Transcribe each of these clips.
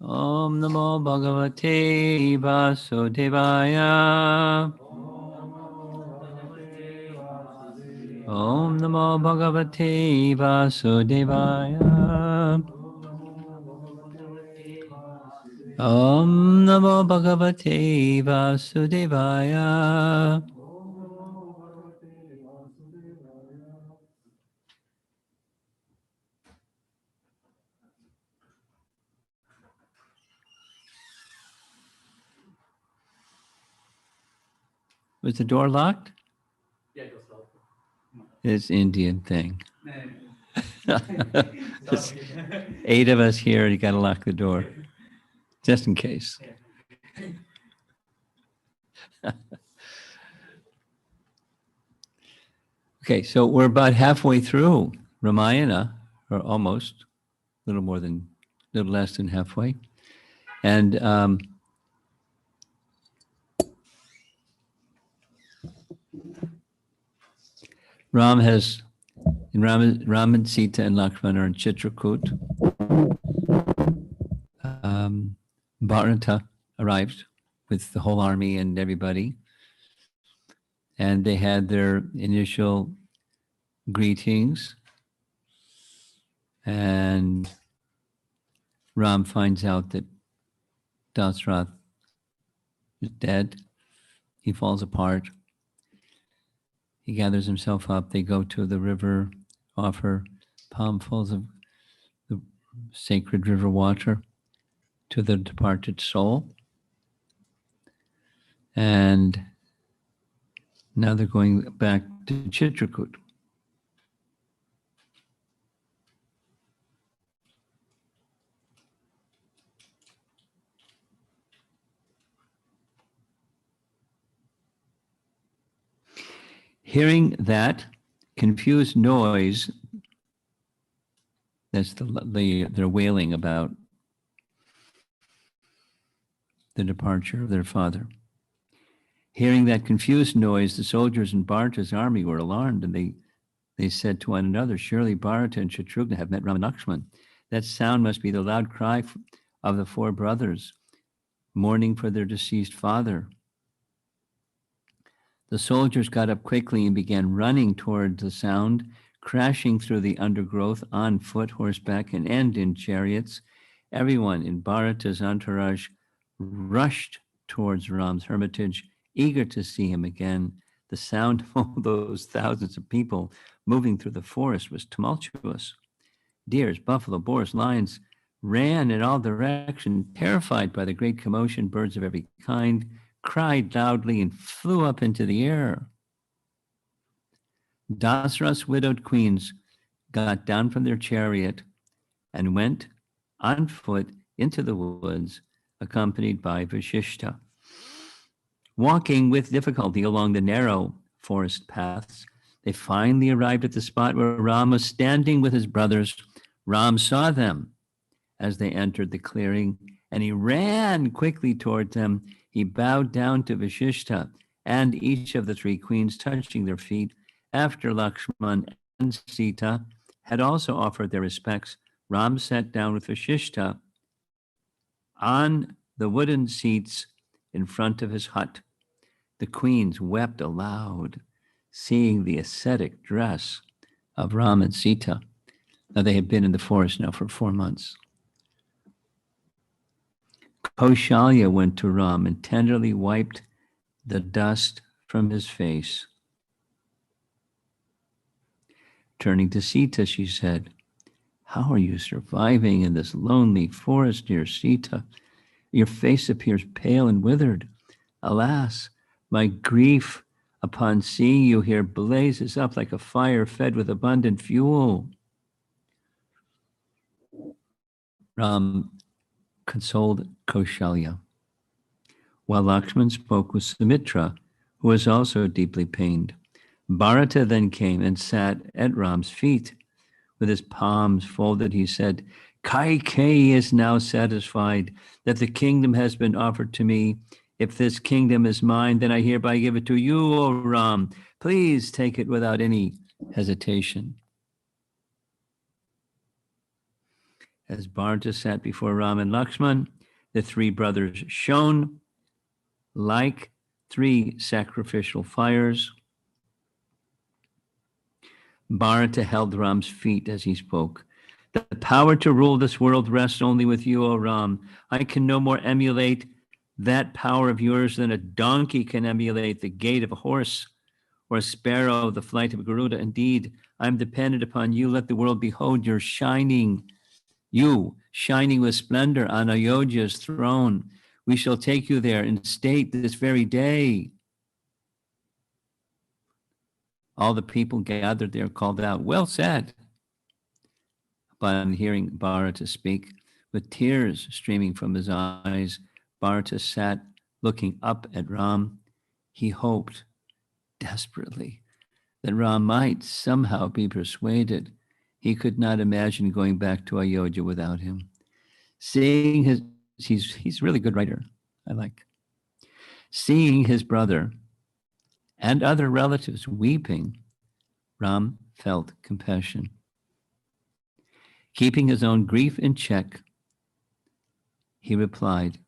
Om Namo Bhagavate Vasudevaya. Om Namo Bhagavate Vasudevaya. Om Namo Bhagavate Vasudevaya. Was the door locked? Yeah, it was locked. It's Indian thing. There's 8 of us here, you gotta lock the door, just in case. Okay, so we're about halfway through Ramayana, or almost, a little less than halfway. And Ram and Sita and Lakshmana are in Chitrakuta. Bharata arrived with the whole army and everybody. And they had their initial greetings. And Ram finds out that Dasrath is dead. He falls apart. He gathers himself up. They go to the river, offer palmfuls of the sacred river water to the departed soul. And now they're going back to Chitrakuta. Hearing that confused noise, that's they're wailing about the departure of their father. Hearing that confused noise, the soldiers in Bharata's army were alarmed, and they said to one another, surely Bharata and Chitrakuta have met Rama and Lakshmana. That sound must be the loud cry of the 4 brothers, mourning for their deceased father. The soldiers got up quickly and began running toward the sound, crashing through the undergrowth on foot, horseback, and in chariots. Everyone in Bharata's entourage rushed towards Ram's hermitage, eager to see him again. The sound of all those thousands of people moving through the forest was tumultuous. Deers, buffalo, boars, lions ran in all directions, terrified by the great commotion. Birds of every kind cried loudly and flew up into the air. Dasrath's widowed queens got down from their chariot and went on foot into the woods, accompanied by Vasishtha. Walking with difficulty along the narrow forest paths, they finally arrived at the spot where Ram was standing with his brothers. Ram saw them as they entered the clearing, and he ran quickly toward them. He bowed down to Vasishtha and each of the 3 queens, touching their feet. After Lakshman and Sita had also offered their respects, Ram sat down with Vasishtha on the wooden seats in front of his hut. The queens wept aloud, seeing the ascetic dress of Ram and Sita. Now they had been in the forest now for 4 months. Kaushalya went to Ram and tenderly wiped the dust from his face. Turning to Sita, she said, how are you surviving in this lonely forest, dear Sita? Your face appears pale and withered. Alas, my grief upon seeing you here blazes up like a fire fed with abundant fuel. Ram consoled Kaushalya, while Lakshman spoke with Sumitra, who was also deeply pained. Bharata then came and sat at Ram's feet. With his palms folded, he said, Kaikeyi is now satisfied that the kingdom has been offered to me. If this kingdom is mine, then I hereby give it to you, O Ram. Please take it without any hesitation. As Bharata sat before Ram and Lakshman, the three brothers shone like three sacrificial fires. Bharata held Ram's feet as he spoke. The power to rule this world rests only with you, O Ram. I can no more emulate that power of yours than a donkey can emulate the gait of a horse, or a sparrow the flight of a Garuda. Indeed, I am dependent upon you. Let the world behold your shining, you shining with splendor on Ayodhya's throne. We shall take you there in state this very day. All the people gathered there called out, well said. Upon hearing Bharata speak, with tears streaming from his eyes, Bharata sat looking up at Ram. He hoped desperately that Ram might somehow be persuaded. He could not imagine going back to Ayodhya without him. Seeing he's a really good writer, I like. Seeing his brother and other relatives weeping, Ram felt compassion. Keeping his own grief in check, he replied,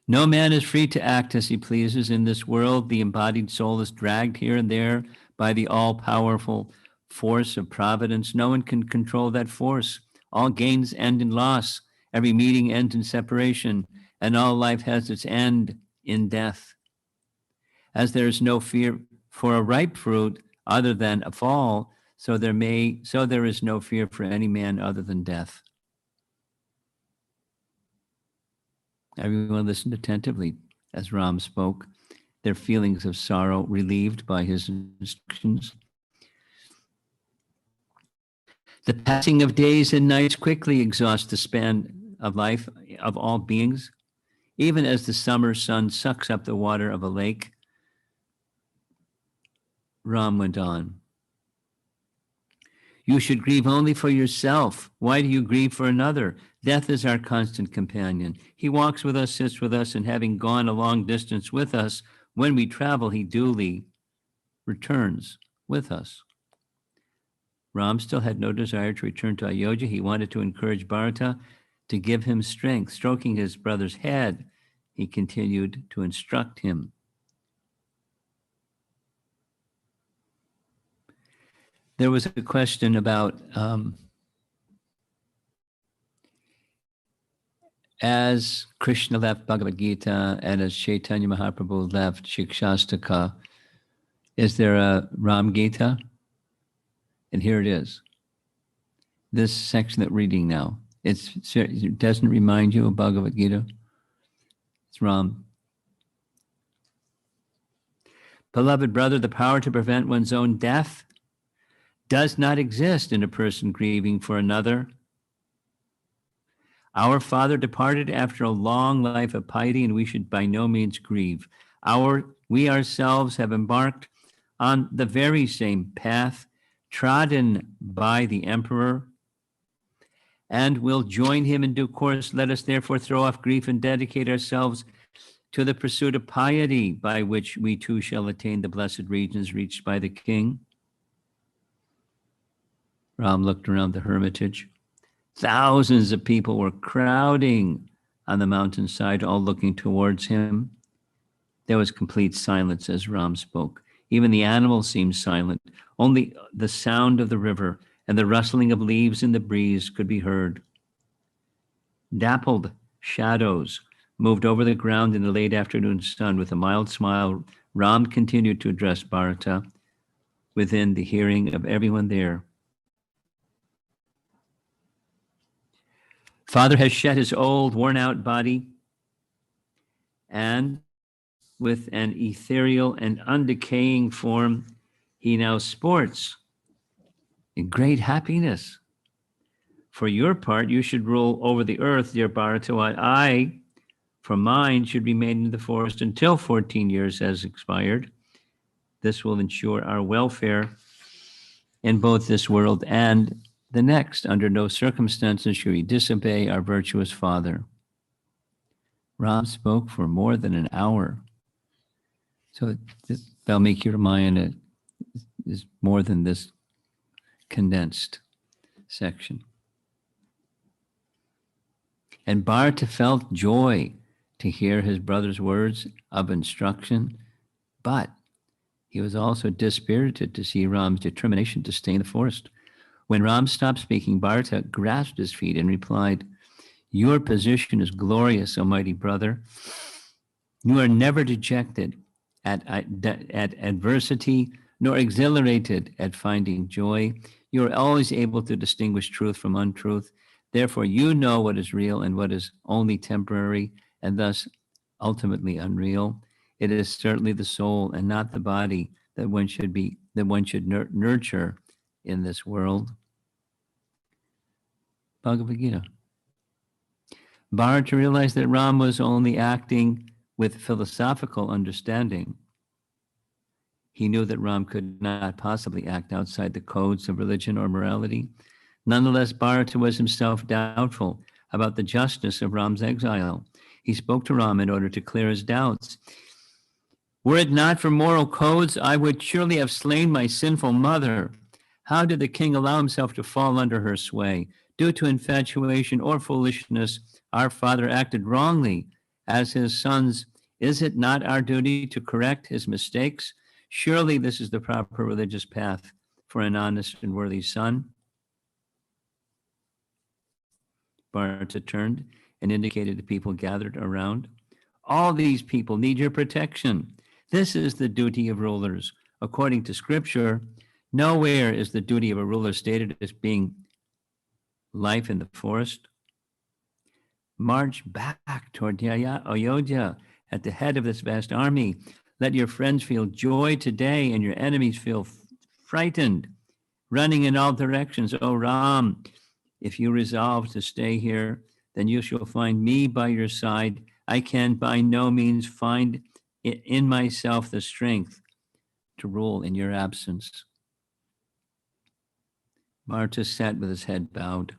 no man is free to act as he pleases in this world. The embodied soul is dragged here and there by the all-powerful force of providence. No one can control that force. All gains end in loss. Every meeting ends in separation, and all life has its end in death. As there is no fear for a ripe fruit other than a fall, so there is no fear for any man other than death. Everyone listened attentively as Ram spoke, their feelings of sorrow relieved by his instructions. The passing of days and nights quickly exhausts the span of life of all beings, even as the summer sun sucks up the water of a lake. Ram went on. You should grieve only for yourself. Why do you grieve for another? Death is our constant companion. He walks with us, sits with us, and having gone a long distance with us, when we travel, he duly returns with us. Ram still had no desire to return to Ayodhya. He wanted to encourage Bharata to give him strength. Stroking his brother's head, he continued to instruct him. There was a question about as Krishna left Bhagavad Gita and as Chaitanya Mahaprabhu left Shikshastaka, is there a Ram Gita? And here it is. This section that we're reading now, it doesn't remind you of Bhagavad Gita. It's Ram. Beloved brother, the power to prevent one's own death does not exist in a person grieving for another. Our father departed after a long life of piety, and we should by no means grieve. We ourselves have embarked on the very same path trodden by the emperor, and will join him in due course. Let us therefore throw off grief and dedicate ourselves to the pursuit of piety, by which we too shall attain the blessed regions reached by the king. Ram looked around the hermitage. Thousands of people were crowding on the mountainside, all looking towards him. There was complete silence as Ram spoke. Even the animals seemed silent. Only the sound of the river and the rustling of leaves in the breeze could be heard. Dappled shadows moved over the ground in the late afternoon sun. With a mild smile, Ram continued to address Bharata within the hearing of everyone there. Father has shed his old, worn-out body, and with an ethereal and undecaying form, he now sports in great happiness. For your part, you should rule over the earth, dear Bharata, while I, for mine, should remain in the forest until 14 years has expired. This will ensure our welfare in both this world and the next. Under no circumstances should we disobey our virtuous father. Ram spoke for more than an hour. So this Valmiki Ramayana is more than this condensed. section. And Bharata felt joy to hear his brother's words of instruction, but he was also dispirited to see Ram's determination to stay in the forest. When Ram stopped speaking, Bharata grasped his feet and replied, "Your position is glorious, O mighty brother. You are never dejected at adversity, nor exhilarated at finding joy. You are always able to distinguish truth from untruth. Therefore, you know what is real and what is only temporary, and thus ultimately unreal. It is certainly the soul and not the body that one should nurture in this world." Bhagavad Gita. Bharata realized that Ram was only acting with philosophical understanding. He knew that Ram could not possibly act outside the codes of religion or morality. Nonetheless, Bharata was himself doubtful about the justice of Ram's exile. He spoke to Ram in order to clear his doubts. "Were it not for moral codes, I would surely have slain my sinful mother. How did the king allow himself to fall under her sway? Due to infatuation or foolishness, our father acted wrongly. As his sons, is it not our duty to correct his mistakes? Surely this is the proper religious path for an honest and worthy son." Bharata turned and indicated the people gathered around. "All these people need your protection. This is the duty of rulers. According to scripture, nowhere is the duty of a ruler stated as being life in the forest. March back toward Ayodhya at the head of this vast army. Let your friends feel joy today and your enemies feel frightened, running in all directions. O Ram, if you resolve to stay here, then you shall find me by your side. I can by no means find in myself the strength to rule in your absence." Bharata sat with his head bowed.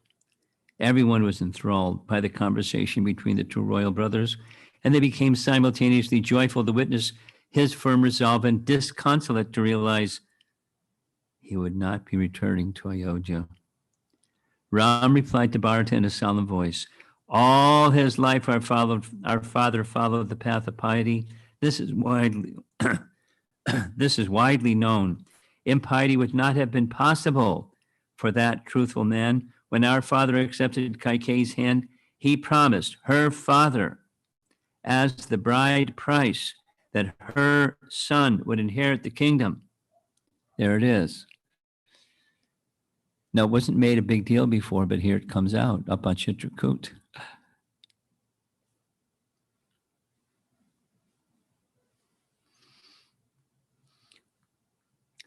Everyone was enthralled by the conversation between the two royal brothers, and they became simultaneously joyful to witness his firm resolve and disconsolate to realize he would not be returning to Ayodhya. Ram replied to Bharata in a solemn voice, "All his life our father followed the path of piety. This is widely known. Impiety would not have been possible for that truthful man. When our father accepted Kaikeyi's hand, he promised her father as the bride price that her son would inherit the kingdom." There it is. Now, it wasn't made a big deal before, but here it comes out up on Chitrakuta.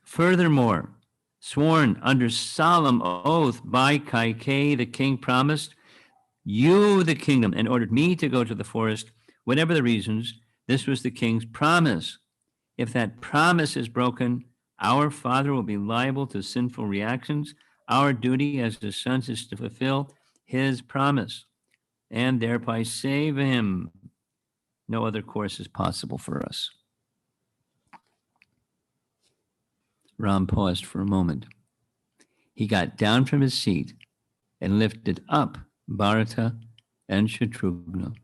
Furthermore, sworn under solemn oath by Kaikeyi, the king promised you the kingdom and ordered me to go to the forest. Whatever the reasons, this was the king's promise. If that promise is broken, our father will be liable to sinful reactions. Our duty as his sons is to fulfill his promise and thereby save him. No other course is possible for us. Ram paused for a moment. He got down from his seat and lifted up Bharata and Chitrakuta.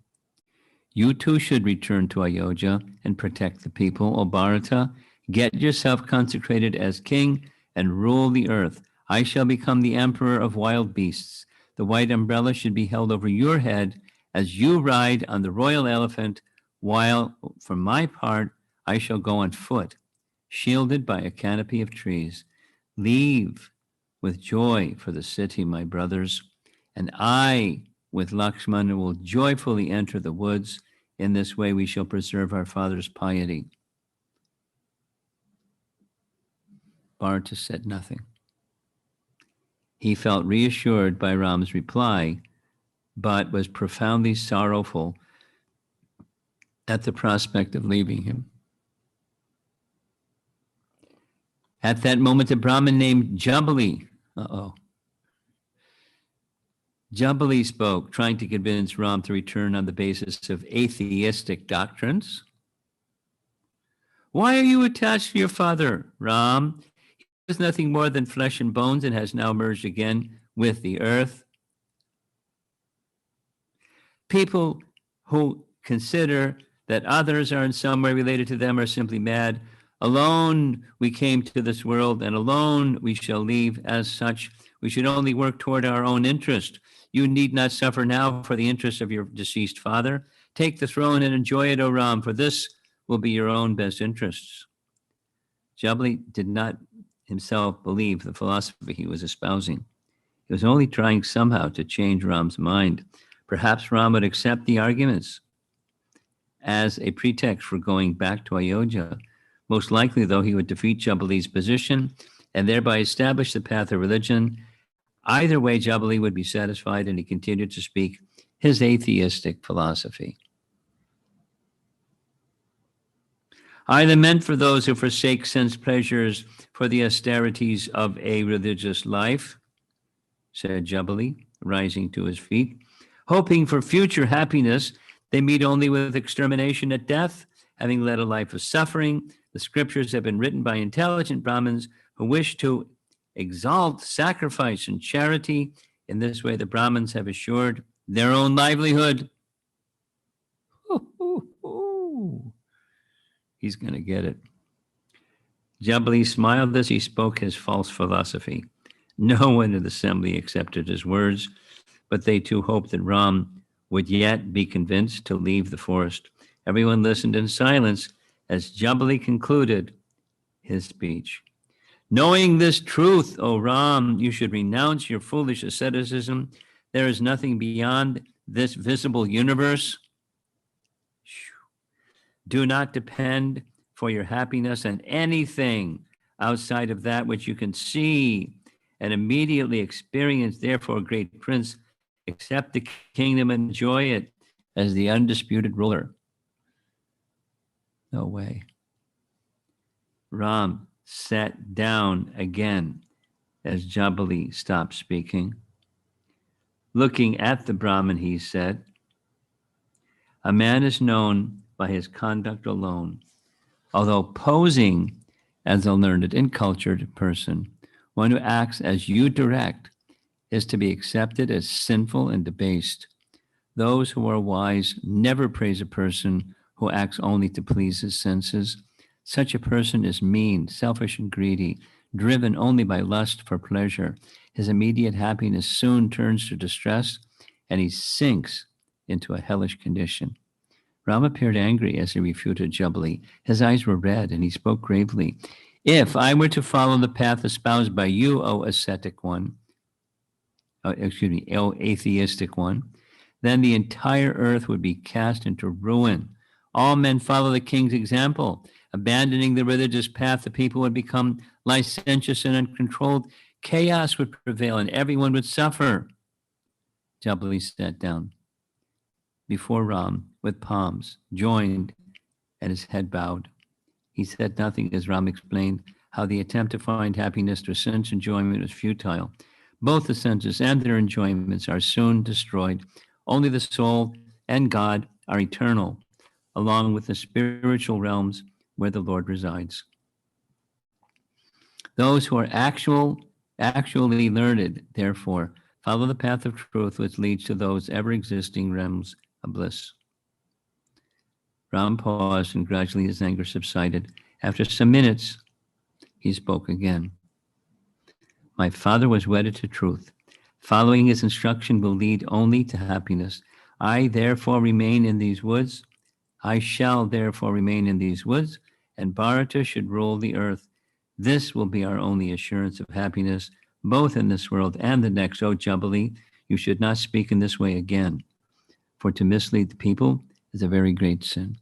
"You too should return to Ayodhya and protect the people. O Bharata, get yourself consecrated as king and rule the earth. I shall become the emperor of wild beasts. The white umbrella should be held over your head as you ride on the royal elephant, while, for my part, I shall go on foot, shielded by a canopy of trees. Leave with joy for the city, my brothers, and I, with Lakshmana, will joyfully enter the woods. In this way, we shall preserve our father's piety." Bharata said nothing. He felt reassured by Ram's reply, but was profoundly sorrowful at the prospect of leaving him. At that moment, a Brahmin named Javali, Javali spoke, trying to convince Ram to return on the basis of atheistic doctrines. "Why are you attached to your father, Ram? He is nothing more than flesh and bones and has now merged again with the earth. People who consider that others are in some way related to them are simply mad. Alone we came to this world, and alone we shall leave. As such, we should only work toward our own interest. You need not suffer now for the interest of your deceased father. Take the throne and enjoy it, O Ram, for this will be your own best interests. Javali did not himself believe the philosophy he was espousing. He was only trying somehow to change Ram's mind. Perhaps Ram would accept the arguments as a pretext for going back to Ayodhya. Most likely, though, he would defeat Javali's position and thereby establish the path of religion. Either way, Javali would be satisfied, and he continued to speak his atheistic philosophy. I lament for those who forsake sense pleasures for the austerities of a religious life, said Javali, rising to his feet. Hoping for future happiness, they meet only with extermination at death. Having led a life of suffering, the scriptures have been written by intelligent Brahmins who wish to exalt sacrifice and charity. In this way, the Brahmins have assured their own livelihood. He's going to get it. Javali smiled as he spoke his false philosophy. No one in the assembly accepted his words, but they too hoped that Ram would yet be convinced to leave the forest. Everyone listened in silence as Javali concluded his speech. Knowing this truth, O Ram, you should renounce your foolish asceticism. There is nothing beyond this visible universe. Do not depend for your happiness on anything outside of that which you can see and immediately experience. Therefore, great prince, accept the kingdom and enjoy it as the undisputed ruler. No way. Ram sat down again as Javali stopped speaking. Looking at the Brahmin, he said, a man is known by his conduct alone. Although posing as a learned and cultured person, one who acts as you direct is to be accepted as sinful and debased. Those who are wise never praise a person who acts only to please his senses. Such a person is mean, selfish, and greedy, driven only by lust for pleasure. His immediate happiness soon turns to distress, and he sinks into a hellish condition. Ram appeared angry as he refuted Javali. His eyes were red, and he spoke gravely. If I were to follow the path espoused by you, O ascetic one, O atheistic one, then the entire earth would be cast into ruin. All men follow the king's example. Abandoning the religious path, the people would become licentious and uncontrolled. Chaos would prevail, and everyone would suffer. Javali sat down before Ram with palms joined and his head bowed. He said nothing as Ram explained how the attempt to find happiness through sense enjoyment was futile. Both the senses and their enjoyments are soon destroyed. Only the soul and God are eternal, along with the spiritual realms where the Lord resides. Those who are actually learned, therefore, follow the path of truth, which leads to those ever-existing realms of bliss. Ram paused, and gradually his anger subsided. After some minutes, he spoke again. My father was wedded to truth. Following his instruction will lead only to happiness. I therefore remain in these woods. I shall therefore remain in these woods, and Bharata should rule the earth. This will be our only assurance of happiness, both in this world and the next. O Javali, you should not speak in this way again, for to mislead the people is a very great sin.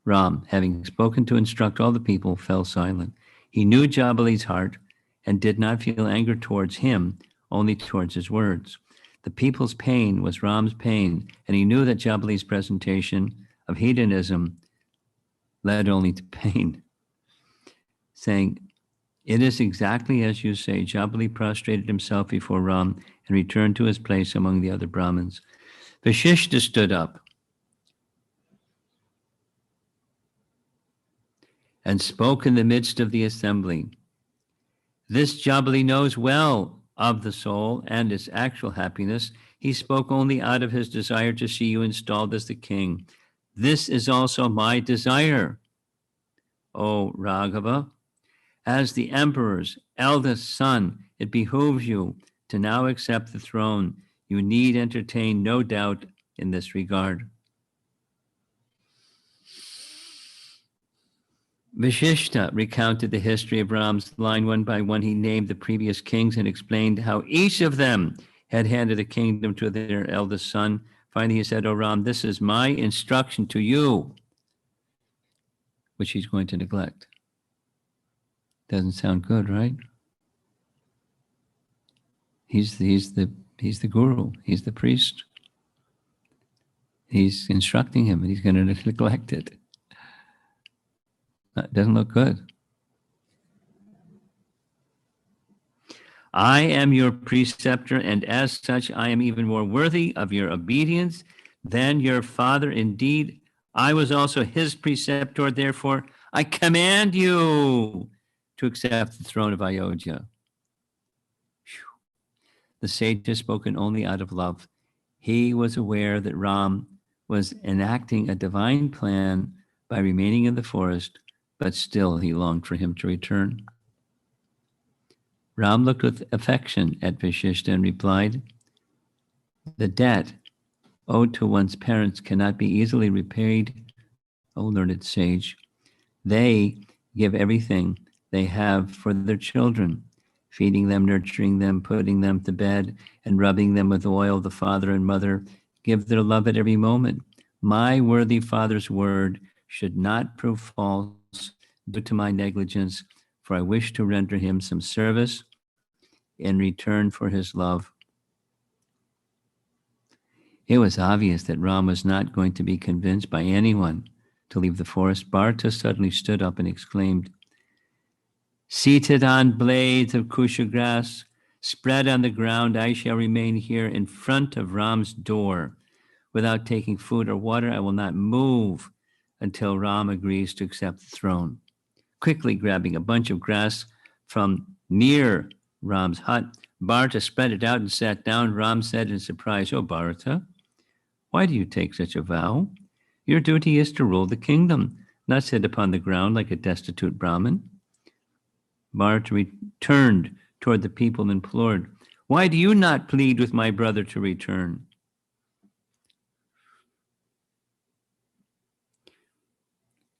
Ram, having spoken to instruct all the people, fell silent. He knew Javali's heart and did not feel anger towards him, only towards his words. The people's pain was Ram's pain, and he knew that Javali's presentation of hedonism led only to pain. Saying, it is exactly as you say. Javali prostrated himself before Ram and returned to his place among the other Brahmins. Vasishtha stood up and spoke in the midst of the assembly. This Javali knows well of the soul and its actual happiness. He spoke only out of his desire to see you installed as the king. This is also my desire, O Raghava. As the emperor's eldest son, it behooves you to now accept the throne. You need entertain no doubt in this regard. Vasishtha recounted the history of Ram's line one by one. He named the previous kings and explained how each of them had handed a kingdom to their eldest son. Finally, he said, "O Ram, this is my instruction to you," which he's going to neglect. Doesn't sound good, right? He's the guru. He's the priest. He's instructing him, and he's going to neglect it. That doesn't look good. I am your preceptor, and as such, I am even more worthy of your obedience than your father. Indeed, I was also his preceptor. Therefore, I command you to accept the throne of Ayodhya. The sage has spoken only out of love. He was aware that Ram was enacting a divine plan by remaining in the forest, but still he longed for him to return. Ram looked with affection at Vasishtha and replied, "The debt owed to one's parents cannot be easily repaid, O learned sage. They give everything they have for their children, feeding them, nurturing them, putting them to bed, and rubbing them with oil. The father and mother give their love at every moment. My worthy father's word should not prove false due to my negligence, for I wish to render him some service in return for his love." It was obvious that Ram was not going to be convinced by anyone to leave the forest. Bharata suddenly stood up and exclaimed, "Seated on blades of kusha grass, spread on the ground, I shall remain here in front of Ram's door. Without taking food or water, I will not move until Ram agrees to accept the throne." Quickly grabbing a bunch of grass from near Ram's hut, Bharata spread it out and sat down. Ram said in surprise, "Oh, Bharata, why do you take such a vow? Your duty is to rule the kingdom, not sit upon the ground like a destitute Brahmin." Bharata returned toward the people and implored, "Why do you not plead with my brother to return?"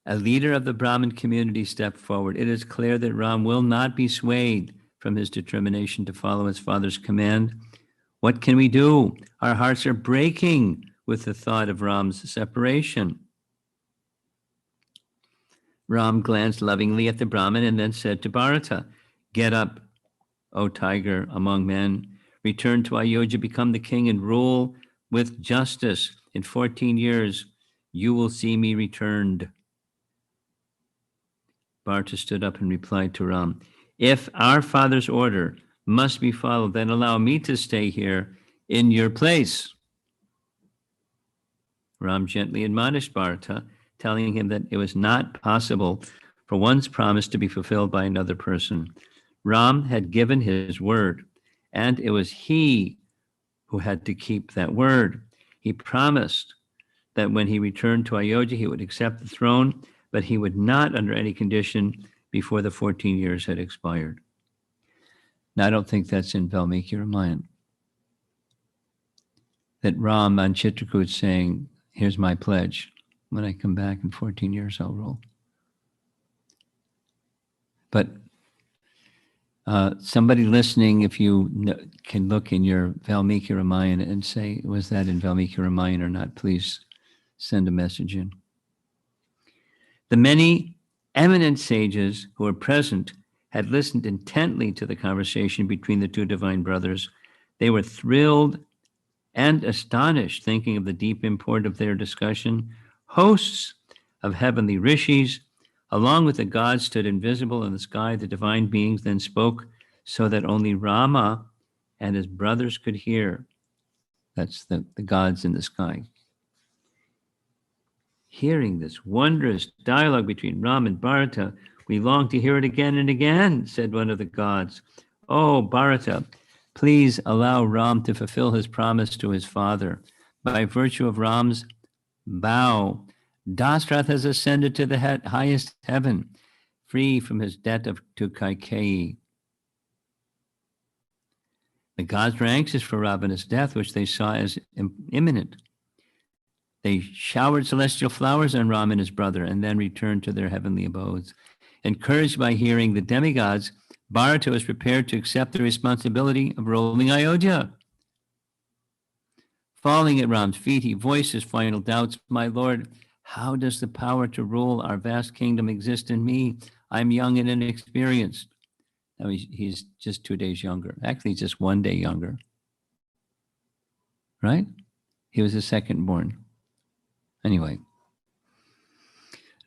A leader of the Brahmin community stepped forward. "It is clear that Ram will not be swayed from his determination to follow his father's command. What can we do? Our hearts are breaking with the thought of Ram's separation." Ram glanced lovingly at the Brahmin and then said to Bharata, "Get up, O tiger among men. Return to Ayodhya, become the king, and rule with justice. In 14 years, you will see me returned." Bharata stood up and replied to Ram, "If our father's order must be followed, then allow me to stay here in your place." Ram gently admonished Bharata, telling him that it was not possible for one's promise to be fulfilled by another person. Ram had given his word, and it was he who had to keep that word. He promised that when he returned to Ayodhya, he would accept the throne, but he would not under any condition before the 14 years had expired. Now, I don't think that's in Valmiki Ramayana. That Ram on Chitrakuta is saying, "Here's my pledge. When I come back in 14 years, I'll rule." But somebody listening, if you can look in your Valmiki Ramayana and say, was that in Valmiki Ramayana or not, please send a message in. The many eminent sages who were present had listened intently to the conversation between the two divine brothers. They were thrilled and astonished, thinking of the deep import of their discussion. Hosts of heavenly rishis, along with the gods, stood invisible in the sky. The divine beings then spoke so that only Rama and his brothers could hear. That's the gods in the sky. Hearing this wondrous dialogue between Ram and Bharata, "We long to hear it again and again," said one of the gods. "Oh, Bharata, Please allow Ram to fulfill his promise to his father. By virtue of Ram's vow, Dasrath has ascended to the highest heaven, free from his debt to Kaikeyi. The gods were anxious for Ravana's death, which they saw as imminent. They showered celestial flowers on Ram and his brother, and then returned to their heavenly abodes. Encouraged by hearing the demigods, Bharata was prepared to accept the responsibility of ruling Ayodhya. Falling at Ram's feet, he voiced his final doubts. My lord, how does the power to rule our vast kingdom exist in me? I'm young and inexperienced. Now he's just 2 days younger. Actually, just 1 day younger. Right? He was the second born. Anyway.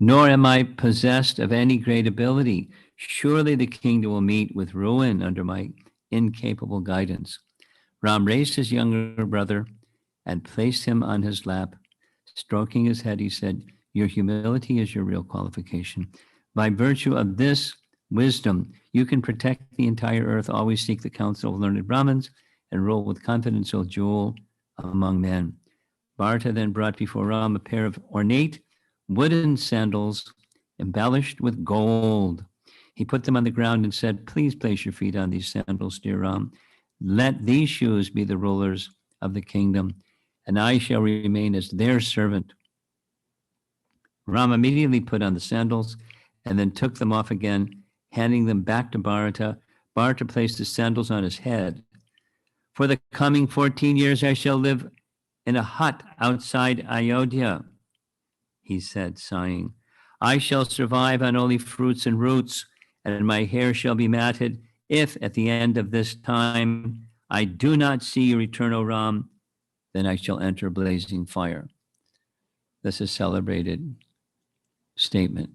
Nor am I possessed of any great ability. Surely the kingdom will meet with ruin under my incapable guidance. Ram raised his younger brother and placed him on his lap. Stroking his head, he said, your humility is your real qualification. By virtue of this wisdom, you can protect the entire earth, always seek the counsel of learned Brahmins, and rule with confidence, O jewel among men. Bharata then brought before Ram a pair of ornate wooden sandals embellished with gold. He put them on the ground and said, please place your feet on these sandals, dear Ram. Let these shoes be the rulers of the kingdom, and I shall remain as their servant. Ram immediately put on the sandals and then took them off again, handing them back to Bharata. Bharata placed the sandals on his head. For the coming 14 years, I shall live in a hut outside Ayodhya, he said, sighing. I shall survive on only fruits and roots, and my hair shall be matted. If at the end of this time I do not see you return, O Ram, then I shall enter blazing fire. This is a celebrated statement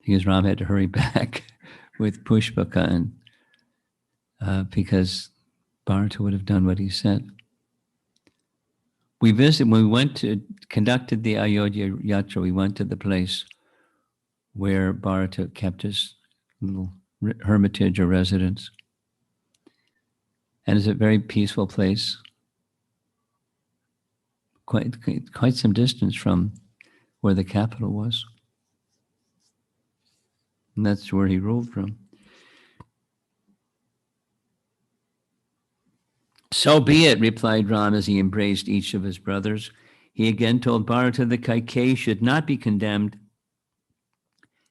because Ram had to hurry back with Pushpaka, and because Bharata would have done what he said. When we conducted the Ayodhya Yatra, we went to the place where Bharata kept his little hermitage or residence. And it's a very peaceful place, quite some distance from where the capital was. And that's where he ruled from. So be it, replied Ram as he embraced each of his brothers. He again told Bharata that Kaikeyi should not be condemned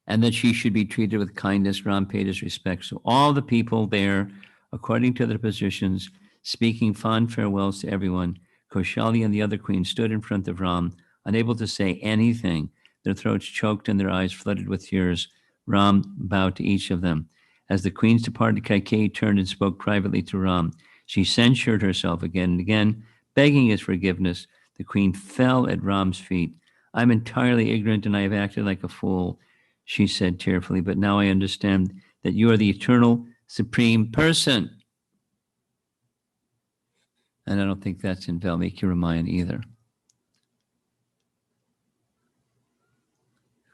and that she should be treated with kindness. Ram paid his respects to all the people there, according to their positions, speaking fond farewells to everyone. Kausalya and the other queens stood in front of Ram, unable to say anything, their throats choked and their eyes flooded with tears. Ram bowed to each of them. As the queens departed, Kaikeyi turned and spoke privately to Ram. She censured herself again and again, begging his forgiveness. The queen fell at Ram's feet. I'm entirely ignorant and I have acted like a fool, she said tearfully, but now I understand that you are the eternal supreme person. And I don't think that's in Valmiki Ramayana either.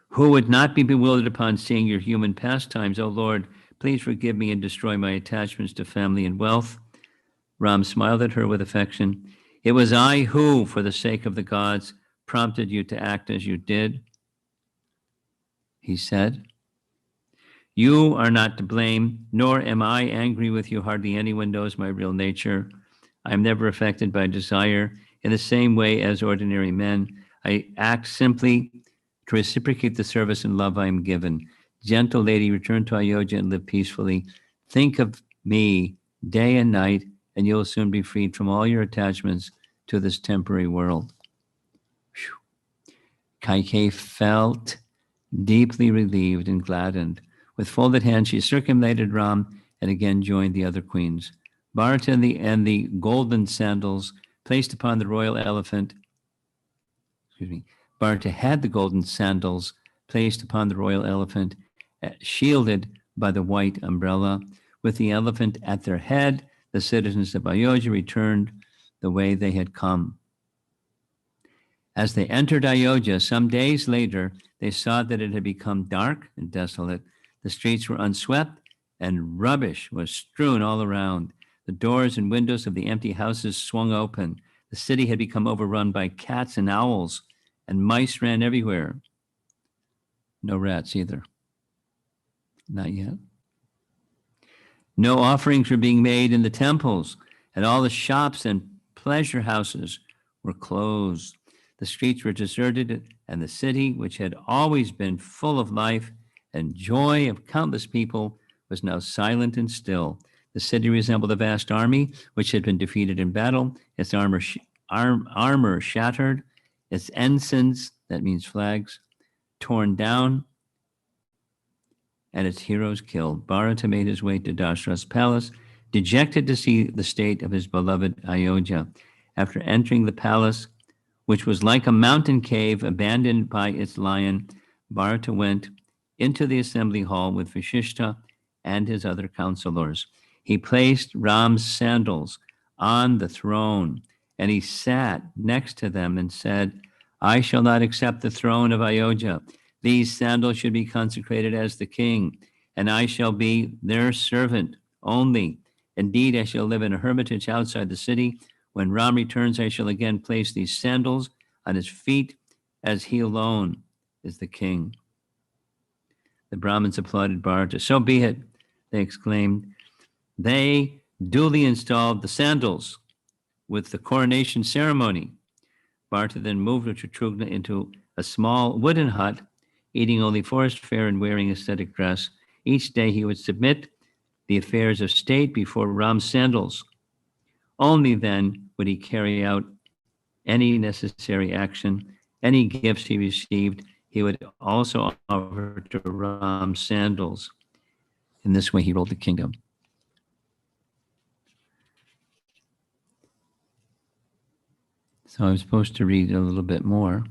Who would not be bewildered upon seeing your human pastimes? O Lord, please forgive me and destroy my attachments to family and wealth. Ram smiled at her with affection. It was I who, for the sake of the gods, prompted you to act as you did, he said. You are not to blame, nor am I angry with you. Hardly anyone knows my real nature. I am never affected by desire in the same way as ordinary men. I act simply to reciprocate the service and love I am given. Gentle lady, return to Ayodhya and live peacefully. Think of me day and night, and you'll soon be freed from all your attachments to this temporary world. Kaikeyi felt deeply relieved and gladdened. With folded hands, she circumambulated Ram and again joined the other queens. Bharata and the golden sandals placed upon the royal elephant. Bharata had the golden sandals placed upon the royal elephant, shielded by the white umbrella. With the elephant at their head, the citizens of Ayodhya returned the way they had come. As they entered Ayodhya, some days later, they saw that it had become dark and desolate. The streets were unswept, and rubbish was strewn all around. The doors and windows of the empty houses swung open. The city had become overrun by cats and owls, and mice ran everywhere. No rats either. Not yet. No offerings were being made in the temples, and all the shops and pleasure houses were closed. The streets were deserted, and the city, which had always been full of life and joy of countless people, was now silent and still. The city resembled a vast army which had been defeated in battle, its armor shattered, its ensigns, that means flags, torn down, and its heroes killed. Bharata made his way to Dashrath's palace, dejected to see the state of his beloved Ayodhya. After entering the palace, which was like a mountain cave abandoned by its lion, Bharata went into the assembly hall with Vasishtha and his other counselors. He placed Ram's sandals on the throne, and he sat next to them and said, I shall not accept the throne of Ayodhya. These sandals should be consecrated as the king, and I shall be their servant only. Indeed, I shall live in a hermitage outside the city. When Ram returns, I shall again place these sandals on his feet, as he alone is the king. The Brahmins applauded Bharata. So be it, they exclaimed. They duly installed the sandals with the coronation ceremony. Bharata then moved with Chitrakuta into a small wooden hut, eating only forest fare and wearing ascetic dress. Each day he would submit the affairs of state before Ram's sandals. Only then would he carry out any necessary action. Any gifts he received, he would also offer to Ram's sandals. In this way, he ruled the kingdom. So I'm supposed to read a little bit more.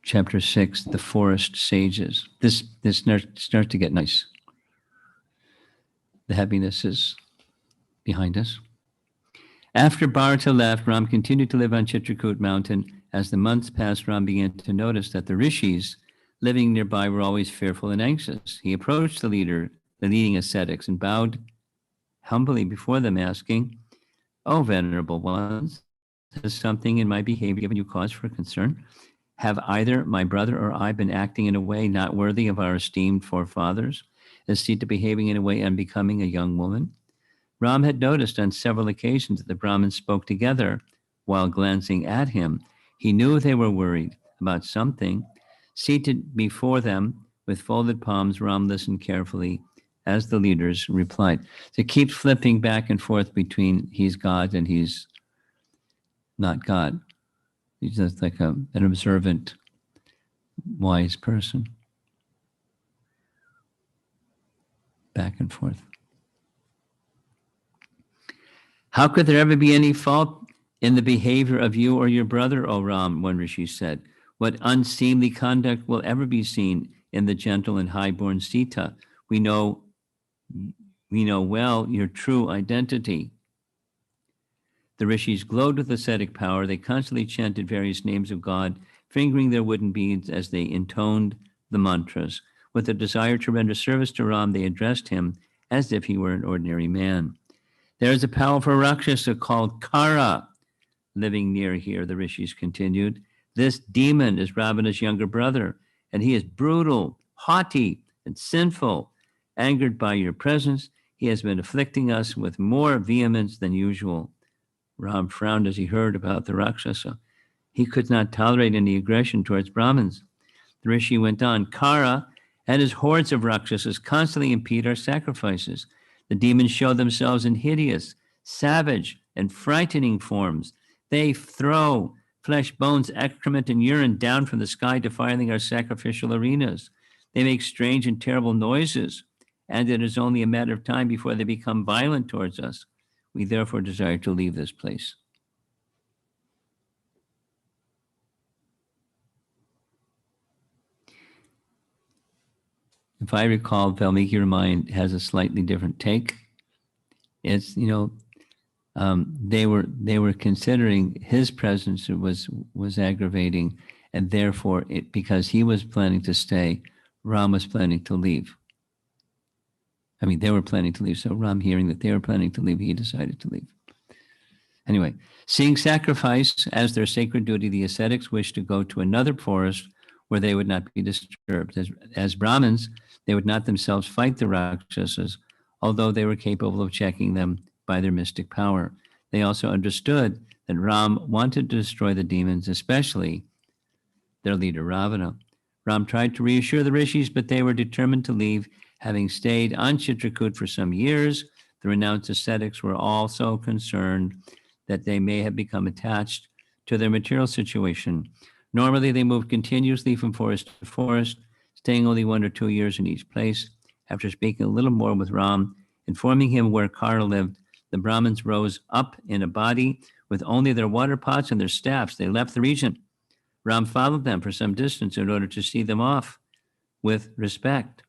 Chapter 6, the forest sages. This starts to get nice. The happiness is behind us. After Bharata left, Ram continued to live on Chitrakuta mountain. As the months passed, Ram began to notice that the rishis living nearby were always fearful and anxious. He approached the leading ascetics, and bowed humbly before them, asking, O venerable ones, has something in my behavior given you cause for concern? Have either my brother or I been acting in a way not worthy of our esteemed forefathers? Is Sita behaving in a way unbecoming a young woman? Ram had noticed on several occasions that the Brahmins spoke together while glancing at him. He knew they were worried about something. Seated before them with folded palms, Ram listened carefully as the leaders replied. So keep flipping back and forth between he's God and he's not God. He's just like an observant, wise person. Back and forth. How could there ever be any fault in the behavior of you or your brother, O Ram? One rishi said. What unseemly conduct will ever be seen in the gentle and high-born Sita? We know well your true identity. The rishis glowed with ascetic power. They constantly chanted various names of God, fingering their wooden beads as they intoned the mantras. With a desire to render service to Ram, they addressed him as if he were an ordinary man. There is a powerful Rakshasa called Kara living near here, the rishis continued. This demon is Ravana's younger brother, and he is brutal, haughty, and sinful. Angered by your presence, he has been afflicting us with more vehemence than usual. Ram frowned as he heard about the Rakshasa. He could not tolerate any aggression towards Brahmins. The rishi went on, Kara and his hordes of Rakshasas constantly impede our sacrifices. The demons show themselves in hideous, savage, and frightening forms. They throw flesh, bones, excrement, and urine down from the sky, defiling our sacrificial arenas. They make strange and terrible noises, and it is only a matter of time before they become violent towards us. We therefore desire to leave this place. If I recall, Valmiki Ramayana has a slightly different take. It's, they were considering his presence was aggravating, and therefore, because he was planning to stay, Ram was planning to leave. I mean, they were planning to leave. So Ram, hearing that they were planning to leave, he decided to leave. Anyway, seeing sacrifice as their sacred duty, the ascetics wished to go to another forest where they would not be disturbed. As Brahmins, they would not themselves fight the Rakshasas, although they were capable of checking them by their mystic power. They also understood that Ram wanted to destroy the demons, especially their leader Ravana. Ram tried to reassure the rishis, but they were determined to leave. Having stayed on Chitrakuta for some years, the renounced ascetics were also concerned that they may have become attached to their material situation. Normally, they moved continuously from forest to forest, staying only 1 or 2 years in each place. After speaking a little more with Ram, informing him where Kara lived, the Brahmins rose up in a body with only their water pots and their staffs. They left the region. Ram followed them for some distance in order to see them off with respect.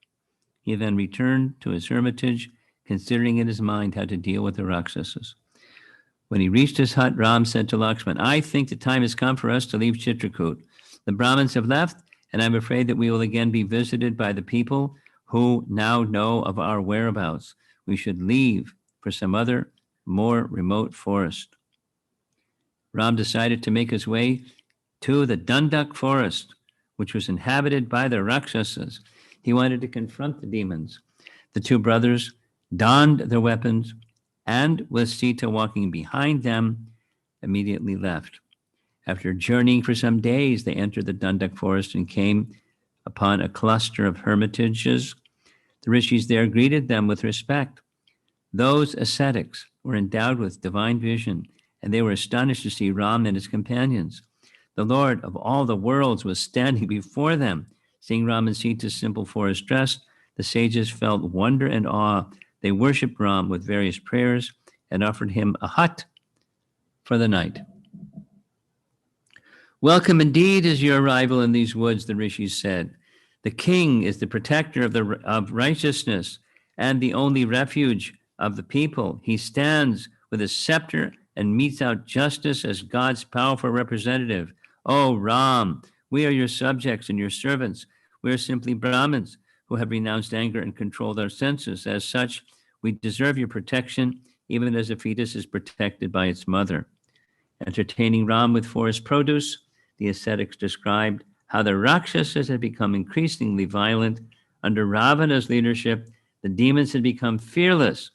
He then returned to his hermitage, considering in his mind how to deal with the Rakshasas. When he reached his hut, Ram said to Lakshman, I think the time has come for us to leave Chitrakuta. The Brahmins have left, and I'm afraid that we will again be visited by the people who now know of our whereabouts. We should leave for some other, more remote forest. Ram decided to make his way to the Dandaka forest, which was inhabited by the Rakshasas. He wanted to confront the demons. The two brothers donned their weapons and, with Sita walking behind them, immediately left. After journeying for some days, they entered the Dandaka forest and came upon a cluster of hermitages. The rishis there greeted them with respect. Those ascetics were endowed with divine vision, and they were astonished to see Ram and his companions. The Lord of all the worlds was standing before them. Seeing Ram and Sita's simple forest dress, the sages felt wonder and awe. They worshipped Ram with various prayers and offered him a hut for the night. Welcome indeed is your arrival in these woods, the rishis said. The king is the protector of righteousness and the only refuge of the people. He stands with a scepter and metes out justice as God's powerful representative. Oh, Ram, we are your subjects and your servants. We are simply Brahmins who have renounced anger and controlled our senses. As such, we deserve your protection, even as a fetus is protected by its mother. Entertaining Ram with forest produce, the ascetics described how the Rakshasas had become increasingly violent. Under Ravana's leadership, the demons had become fearless,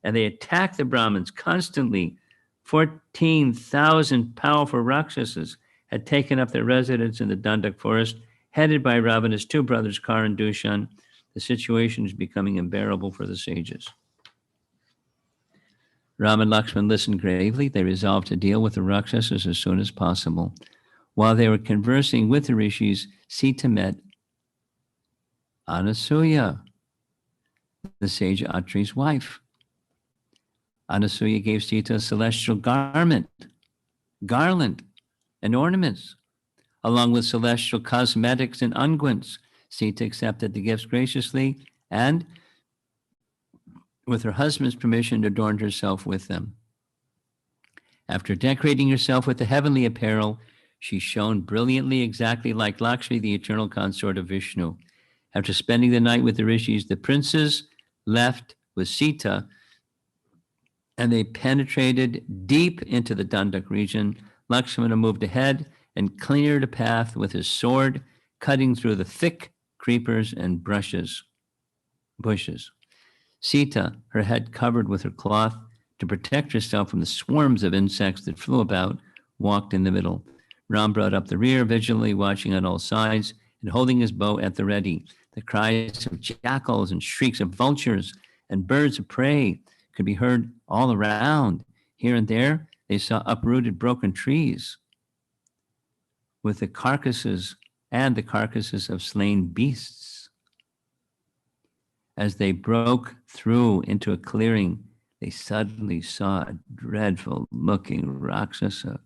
and they attacked the Brahmins constantly. 14,000 powerful Rakshasas had taken up their residence in the Dandaka forest, headed by Ravana's two brothers, Kara and Dushan. The situation is becoming unbearable for the sages. Ram and Lakshman listened gravely. They resolved to deal with the Rakshasas as soon as possible. While they were conversing with the rishis, Sita met Anasuya, the sage Atri's wife. Anasuya gave Sita a celestial garland, and ornaments, along with celestial cosmetics and unguents. Sita accepted the gifts graciously and, with her husband's permission, adorned herself with them. After decorating herself with the heavenly apparel, she shone brilliantly, exactly like Lakshmi, the eternal consort of Vishnu. After spending the night with the rishis, the princes left with Sita, and they penetrated deep into the Dandaka region. Lakshmana moved ahead and cleared a path with his sword, cutting through the thick creepers and bushes. Sita, her head covered with her cloth to protect herself from the swarms of insects that flew about, walked in the middle. Ram brought up the rear, vigilantly watching on all sides and holding his bow at the ready. The cries of jackals and shrieks of vultures and birds of prey could be heard all around. Here and there, they saw uprooted, broken trees with the carcasses of slain beasts. As they broke through into a clearing, they suddenly saw a dreadful-looking Rakshasa,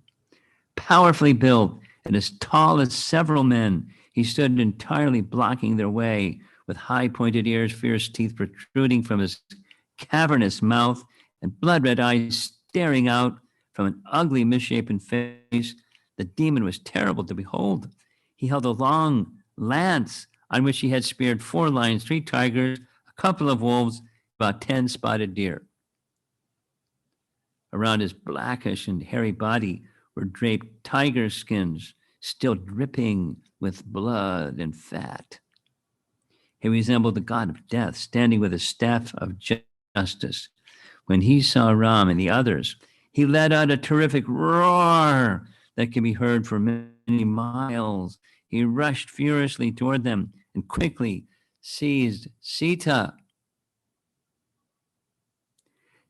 powerfully built and as tall as several men. He stood entirely blocking their way, with high-pointed ears, fierce teeth protruding from his cavernous mouth, and blood-red eyes staring out from an ugly, misshapen face. The demon was terrible to behold. He held a long lance on which he had speared 4 lions, 3 tigers, a couple of wolves, about 10 spotted deer. Around his blackish and hairy body were draped tiger skins, still dripping with blood and fat. He resembled the god of death, standing with a staff of justice. When he saw Ram and the others, he let out a terrific roar that could be heard for many miles. He rushed furiously toward them and quickly seized Sita.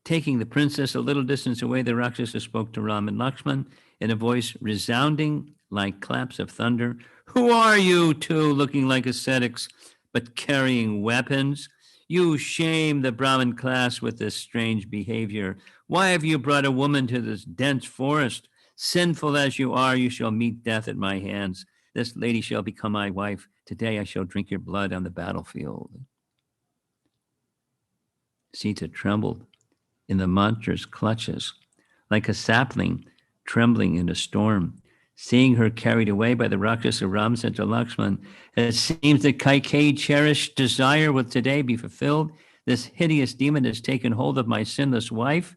Taking the princess a little distance away, the Rakshasa spoke to Ram and Lakshman in a voice resounding like claps of thunder. Who are you two looking like ascetics, but carrying weapons? You shame the Brahmin class with this strange behavior. Why have you brought a woman to this dense forest? Sinful as you are, you shall meet death at my hands. This lady shall become my wife. Today I shall drink your blood on the battlefield. Sita trembled in the monster's clutches, like a sapling trembling in a storm. Seeing her carried away by the Rakshasa, Ram said to Lakshman, it seems that Kaikeyi's cherished desire will today be fulfilled. This hideous demon has taken hold of my sinless wife.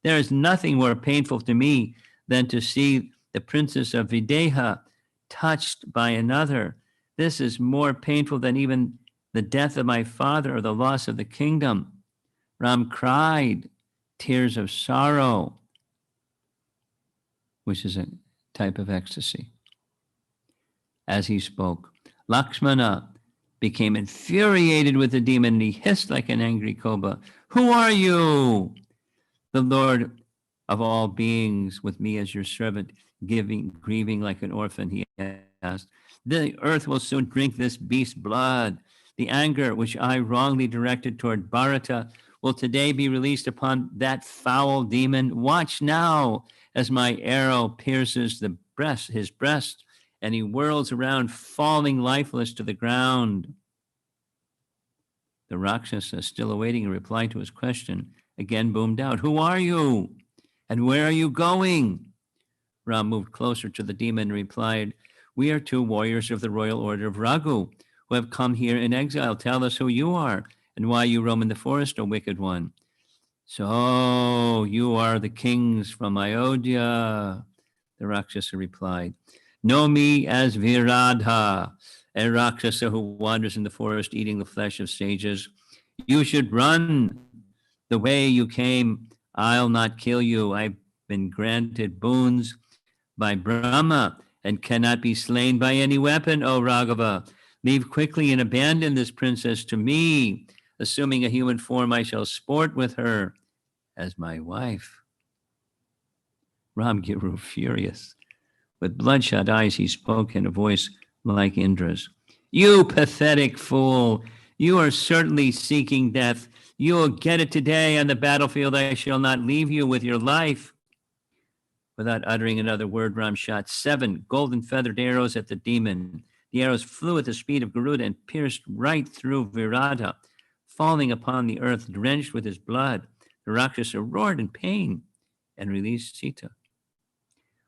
There is nothing more painful to me than to see the princess of Videha touched by another. This is more painful than even the death of my father or the loss of the kingdom. Ram cried tears of sorrow, which is a type of ecstasy. As he spoke, Lakshmana became infuriated with the demon, and he hissed like an angry cobra. Who are you? The Lord of all beings, with me as your servant, grieving like an orphan, he asked. The earth will soon drink this beast's blood. The anger which I wrongly directed toward Bharata will today be released upon that foul demon. Watch now as my arrow pierces his breast, and he whirls around, falling lifeless to the ground. The Rakshasa, still awaiting a reply to his question, again boomed out, who are you? And where are you going? Ram moved closer to the demon and replied, we are two warriors of the royal order of Raghu who have come here in exile. Tell us who you are and why you roam in the forest, O wicked one. So you are the kings from Ayodhya, the Rakshasa replied. Know me as Viradha, a Rakshasa who wanders in the forest eating the flesh of sages. You should run the way you came. I'll not kill you. I've been granted boons by Brahma and cannot be slain by any weapon, O Raghava. Leave quickly and abandon this princess to me. Assuming a human form, I shall sport with her as my wife. Ram grew furious. With bloodshot eyes, he spoke in a voice like Indra's. You pathetic fool! You are certainly seeking death. You will get it today on the battlefield. I shall not leave you with your life. Without uttering another word, Ram shot 7 golden feathered arrows at the demon. The arrows flew at the speed of Garuda and pierced right through Viradha. Falling upon the earth, drenched with his blood, the Rakshasa roared in pain and released Sita.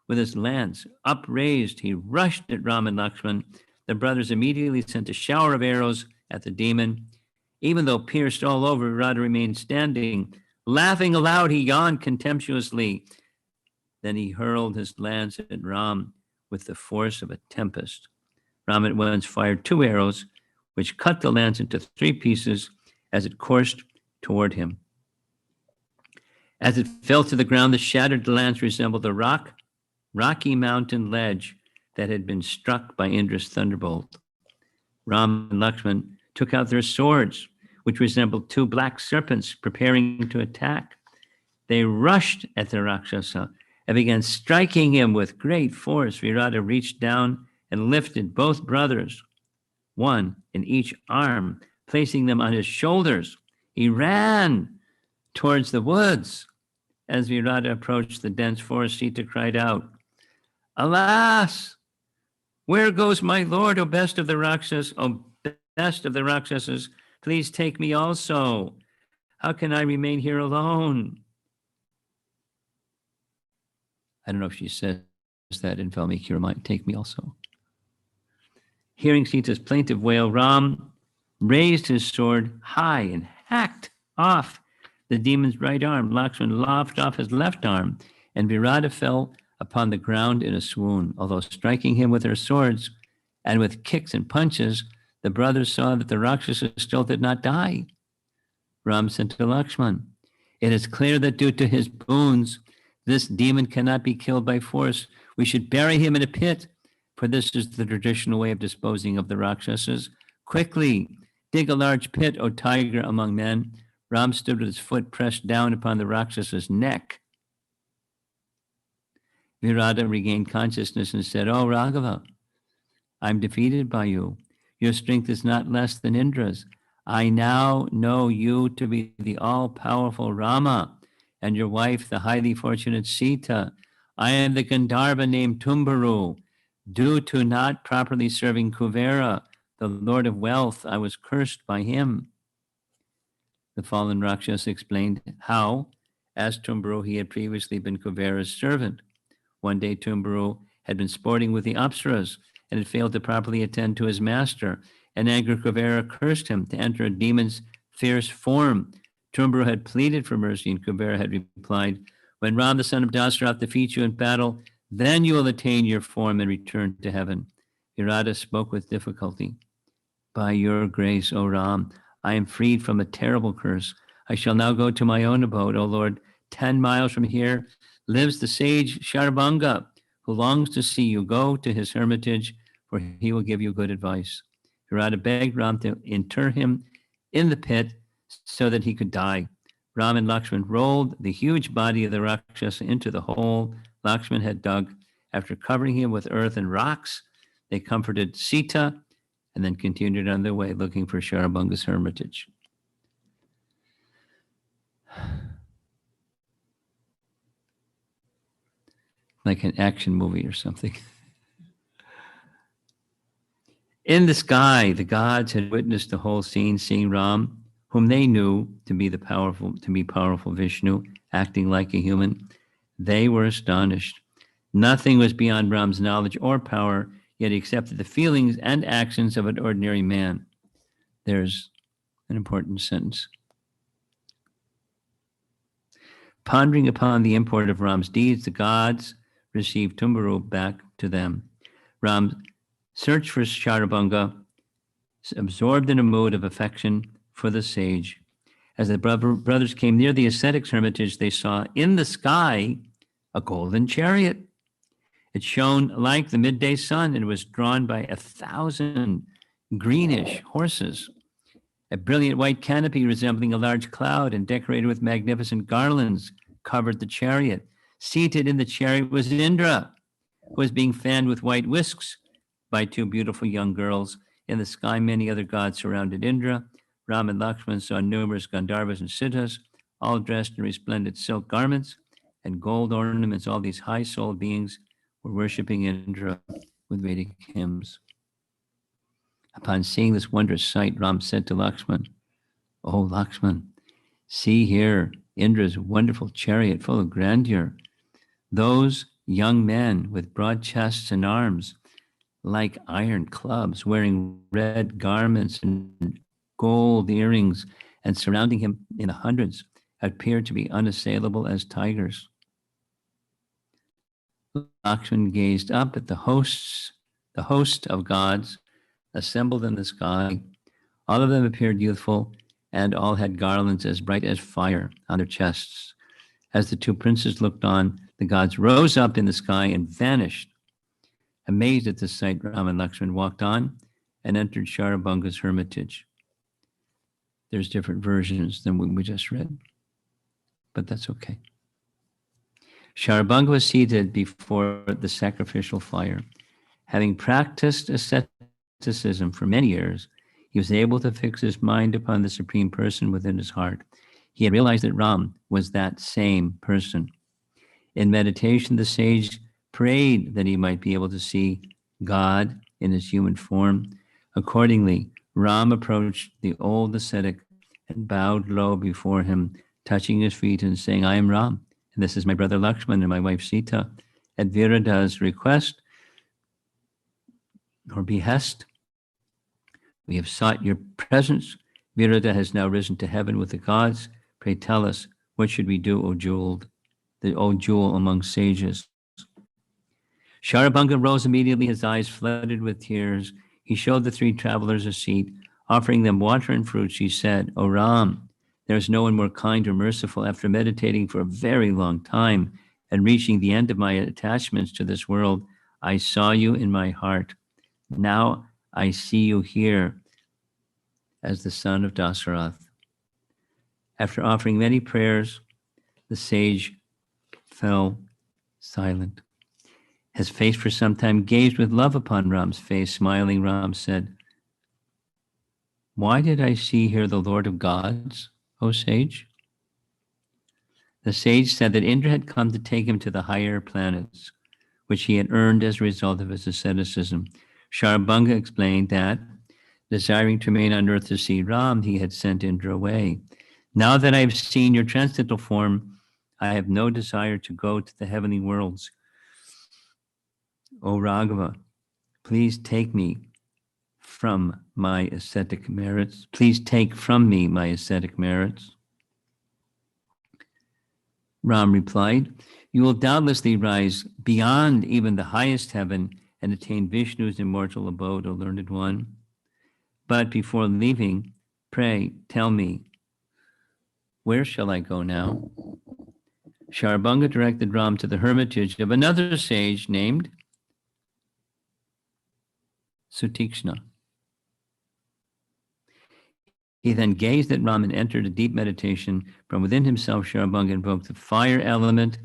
With his lance upraised, he rushed at Ram and Lakshman. The brothers immediately sent a shower of arrows at the demon. Even though pierced all over, Viradha remained standing. Laughing aloud, he yawned contemptuously. Then he hurled his lance at Ram with the force of a tempest. Ram at once fired 2 arrows, which cut the lance into 3 pieces as it coursed toward him. As it fell to the ground, the shattered lance resembled a rocky mountain ledge that had been struck by Indra's thunderbolt. Ram and Lakshman took out their swords, which resembled 2 black serpents preparing to attack. They rushed at the Rakshasa and began striking him with great force. Viradha reached down and lifted both brothers, one in each arm, placing them on his shoulders. He ran towards the woods. As Viradha approached the dense forest, Sita cried out, Alas! Where goes my lord, O best of the Rakshasas? O best of the Rakshasas, please take me also. How can I remain here alone? I don't know if she says that in Valmiki Ramayana, take me also. Hearing Sita's plaintive wail, Ram raised his sword high and hacked off the demon's right arm. Lakshman lopped off his left arm, and Viradha fell upon the ground in a swoon. Although striking him with their swords and with kicks and punches, the brothers saw that the Rakshasa still did not die. Ram said to Lakshman, "It is clear that due to his boons, this demon cannot be killed by force. We should bury him in a pit, for this is the traditional way of disposing of the Rakshasas. Quickly, dig a large pit, O tiger among men." Ram stood with his foot pressed down upon the Rakshas's neck. Viradha regained consciousness and said, "Oh, Raghava, I'm defeated by you. Your strength is not less than Indra's. I now know you to be the all-powerful Rama, and your wife, the highly fortunate Sita. I am the Gandharva named Tumbaru. Due to not properly serving Kuvera, the Lord of Wealth, I was cursed by him." The fallen Rakshasa explained how, as Tumbaru, he had previously been Kuvera's servant. One day, Tumbaru had been sporting with the Apsaras and had failed to properly attend to his master. An angry Kuvera cursed him to enter a demon's fierce form. Tumbaru had pleaded for mercy, and Kuvera had replied, "When Ram, the son of Dasarath, defeats you in battle, then you will attain your form and return to heaven." Viradha spoke with difficulty. "By your grace, O Ram, I am freed from a terrible curse. I shall now go to my own abode, O Lord. 10 miles from here lives the sage Sharabanga, who longs to see you. Go to his hermitage, for he will give you good advice." Viradha begged Ram to inter him in the pit so that he could die. Ram and Lakshman rolled the huge body of the Rakshasa into the hole Lakshman had dug. After covering him with earth and rocks, they comforted Sita and then continued on their way looking for Sharabanga's hermitage. Like an action movie or something. In the sky, the gods had witnessed the whole scene, seeing Ram, whom they knew to be powerful Vishnu, acting like a human. They were astonished. Nothing was beyond Ram's knowledge or power, yet he accepted the feelings and actions of an ordinary man. There's an important sentence. Pondering upon the import of Ram's deeds, the gods received Tumbaru back to them. Ram searched for Sharabanga, absorbed in a mood of affection for the sage. As the brothers came near the ascetic's hermitage, they saw in the sky a golden chariot. It shone like the midday sun and was drawn by 1,000 greenish horses. A brilliant white canopy resembling a large cloud and decorated with magnificent garlands covered the chariot. Seated in the chariot was Indra, who was being fanned with white whisks by 2 beautiful young girls. In the sky, many other gods surrounded Indra. Ram and Lakshman saw numerous Gandharvas and Siddhas, all dressed in resplendent silk garments and gold ornaments. All these high-souled beings were worshipping Indra with Vedic hymns. Upon seeing this wondrous sight, Ram said to Lakshman, "Oh, Lakshman, see here Indra's wonderful chariot full of grandeur. Those young men with broad chests and arms like iron clubs, wearing red garments and gold earrings, and surrounding him in the hundreds, appear to be unassailable as tigers." Lakshman gazed up at the host of gods assembled in the sky. All of them appeared youthful, and all had garlands as bright as fire on their chests. As the 2 princes looked on, the gods rose up in the sky and vanished. Amazed at this sight, Rama and Lakshman walked on and entered Sharabanga's hermitage. There's different versions than what we just read, but that's okay. Sharabanga was seated before the sacrificial fire. Having practiced asceticism for many years, he was able to fix his mind upon the Supreme Person within his heart. He had realized that Ram was that same person. In meditation, the sage prayed that he might be able to see God in his human form. Accordingly, Ram approached the old ascetic and bowed low before him, touching his feet and saying, "I am Ram, and this is my brother Lakshman and my wife Sita. At Viradha's request or behest, we have sought your presence. Viradha has now risen to heaven with the gods. Pray tell us, what should we do, O jewel among sages? Sharabanga rose immediately, his eyes flooded with tears. He showed the three travelers a seat. Offering them water and fruits, he said, O Ram, there is no one more kind or merciful. After meditating for a very long time and reaching the end of my attachments to this world, I saw you in my heart. Now I see you here as the son of Dasarath. After offering many prayers, the sage fell silent. His face for some time gazed with love upon Ram's face. Smiling, Ram said, Why did I see here the Lord of gods, O sage? The sage said that Indra had come to take him to the higher planets, which he had earned as a result of his asceticism. Sharabanga explained that, desiring to remain on earth to see Ram, he had sent Indra away. Now that I have seen your transcendental form, I have no desire to go to the heavenly worlds. O Raghava, please take me from my ascetic merits. Please take from me my ascetic merits. Ram replied, You will doubtlessly rise beyond even the highest heaven and attain Vishnu's immortal abode, O learned one. But before leaving, pray tell me, where shall I go now? Sharabanga directed Ram to the hermitage of another sage named Sutikshna. He then gazed at Ram and entered a deep meditation. From within himself, Sharabanga invoked the fire element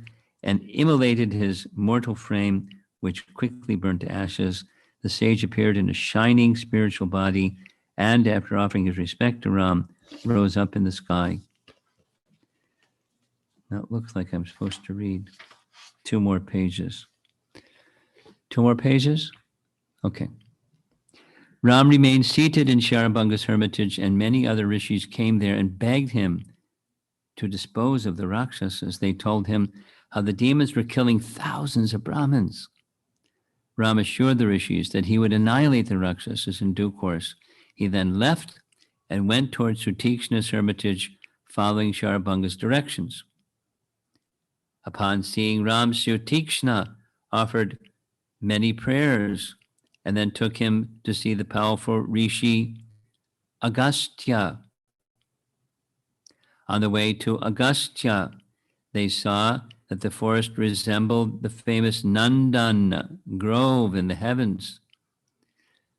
and immolated his mortal frame, which quickly burned to ashes. The sage appeared in a shining spiritual body, and after offering his respect to Ram, rose up in the sky. Now it looks like I'm supposed to read 2 more pages. 2 more pages? Okay. Ram remained seated in Sharabanga's hermitage, and many other rishis came there and begged him to dispose of the Rakshasas. They told him how the demons were killing thousands of Brahmins. Ram assured the rishis that he would annihilate the Rakshasas in due course. He then left and went towards Sutikshna's hermitage, following Sharabanga's directions. Upon seeing Ram, Sutikshna offered many prayers and then took him to see the powerful rishi Augustya. On the way to Augustya, they saw that the forest resembled the famous Nandan grove in the heavens.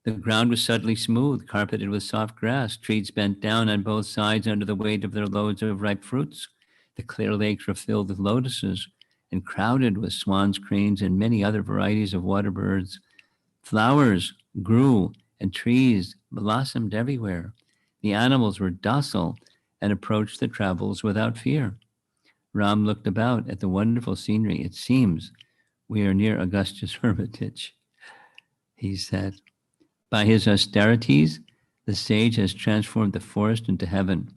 The ground was suddenly smooth, carpeted with soft grass. Trees bent down on both sides under the weight of their loads of ripe fruits. The clear lakes were filled with lotuses and crowded with swans, cranes, and many other varieties of water birds. Flowers grew and trees blossomed everywhere. The animals were docile and approached the travelers without fear. Ram looked about at the wonderful scenery. It seems we are near Augustya's hermitage, he said. By his austerities, the sage has transformed the forest into heaven.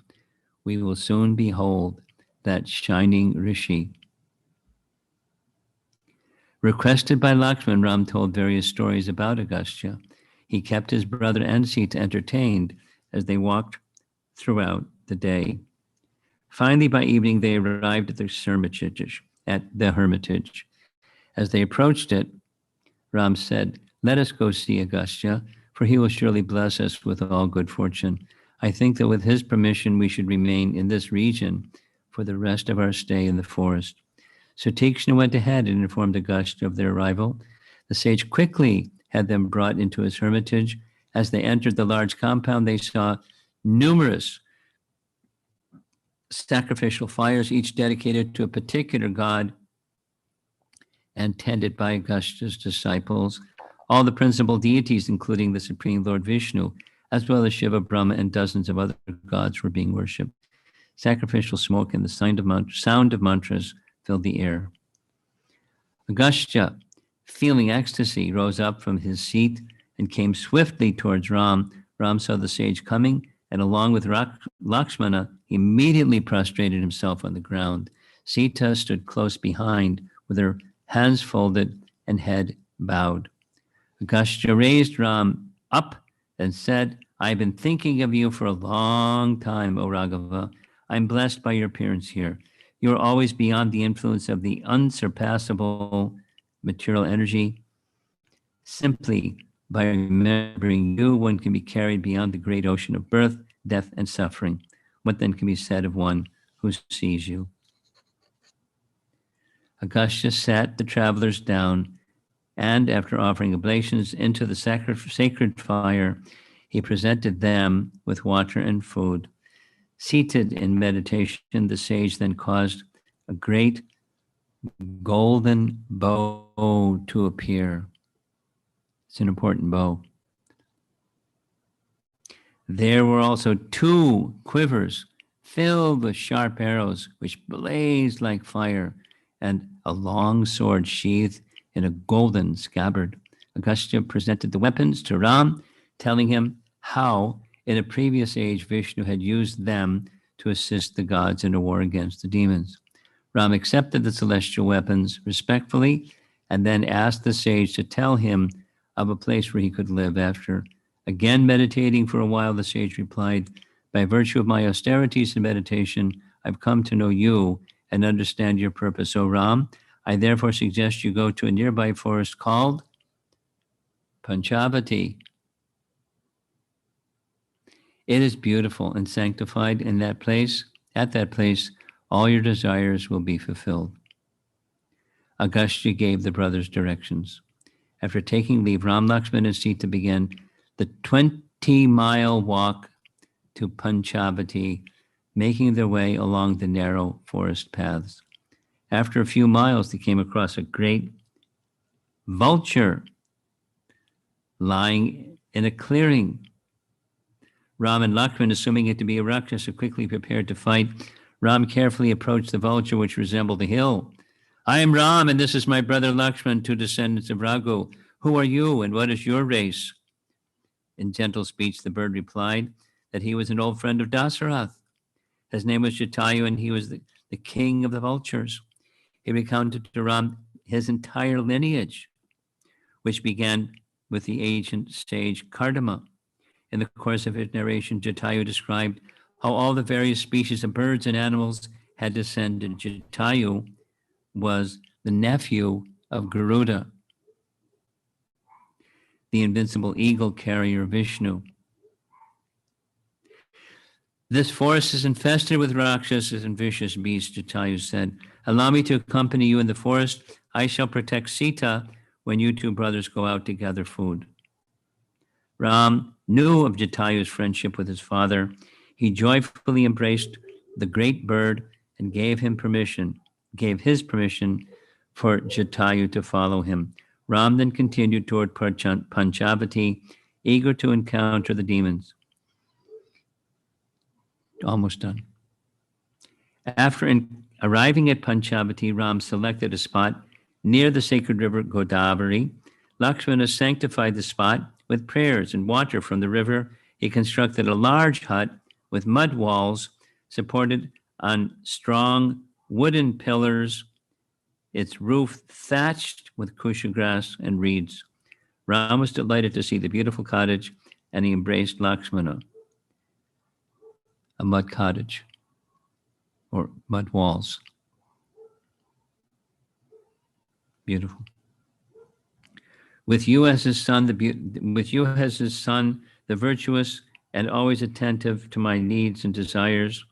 We will soon behold that shining rishi. Requested by Lakshman, Ram told various stories about Augustya. He kept his brother and Sita entertained as they walked throughout the day. Finally, by evening, they arrived at the hermitage. As they approached it, Ram said, Let us go see Augustya, for he will surely bless us with all good fortune. I think that with his permission, we should remain in this region for the rest of our stay in the forest. Sutikshna went ahead and informed Augustya of their arrival. The sage quickly had them brought into his hermitage. As they entered the large compound, they saw numerous sacrificial fires, each dedicated to a particular god and tended by Augustya's disciples. All the principal deities, including the Supreme Lord Vishnu, as well as Shiva, Brahma, and dozens of other gods, were being worshipped. Sacrificial smoke and the sound of mantras filled the air. Augustya, feeling ecstasy, rose up from his seat and came swiftly towards Ram. Ram saw the sage coming, and along with Lakshmana, he immediately prostrated himself on the ground. Sita stood close behind, with her hands folded and head bowed. Augustya raised Ram up and said, I've been thinking of you for a long time, O Raghava. I'm blessed by your appearance here. You are always beyond the influence of the unsurpassable material energy. Simply by remembering you, one can be carried beyond the great ocean of birth, death, and suffering. What then can be said of one who sees you? Augustya sat the travelers down, and after offering oblations into the sacred fire, he presented them with water and food. Seated in meditation, the sage then caused a great golden bow to appear. It's an important bow. There were also 2 quivers filled with sharp arrows, which blazed like fire, and a long sword sheathed in a golden scabbard. Augustya presented the weapons to Ram, telling him how, in a previous age, Vishnu had used them to assist the gods in a war against the demons. Ram accepted the celestial weapons respectfully and then asked the sage to tell him of a place where he could live. After again meditating for a while, the sage replied, by virtue of my austerities and meditation, I've come to know you and understand your purpose. O Ram, I therefore suggest you go to a nearby forest called Panchavati. It is beautiful and sanctified in that place. At that place, all your desires will be fulfilled. Augustya gave the brothers directions. After taking leave, Ram, Lakshmana, and Sita began the 20-mile walk to Panchavati, making their way along the narrow forest paths. After a few miles, they came across a great vulture lying in a clearing. Ram and Lakshmana, assuming it to be a Rakshasa, quickly prepared to fight. Ram carefully approached the vulture, which resembled a hill. I am Ram, and this is my brother Lakshman, 2 descendants of Raghu. Who are you, and what is your race? In gentle speech, the bird replied that he was an old friend of Dasarath. His name was Jatayu, and he was the king of the vultures. He recounted to Ram his entire lineage, which began with the ancient sage Kardama. In the course of his narration, Jatayu described how all the various species of birds and animals had descended. Jatayu was the nephew of Garuda, the invincible eagle carrier Vishnu. This forest is infested with rakshasas and vicious beasts, Jatayu said. Allow me to accompany you in the forest. I shall protect Sita when you 2 brothers go out to gather food. Ram knew of Jatayu's friendship with his father. He joyfully embraced the great bird and gave his permission for Jatayu to follow him. Ram then continued toward Panchavati, eager to encounter the demons. Almost done. After arriving at Panchavati, Ram selected a spot near the sacred river Godavari. Lakshmana sanctified the spot with prayers and water from the river. He constructed a large hut with mud walls supported on strong wooden pillars, its roof thatched with kusha grass and reeds. Ram was delighted to see the beautiful cottage, and he embraced Lakshmana. A mud cottage or mud walls. Beautiful. With you as his son, the virtuous and always attentive to my needs and desires,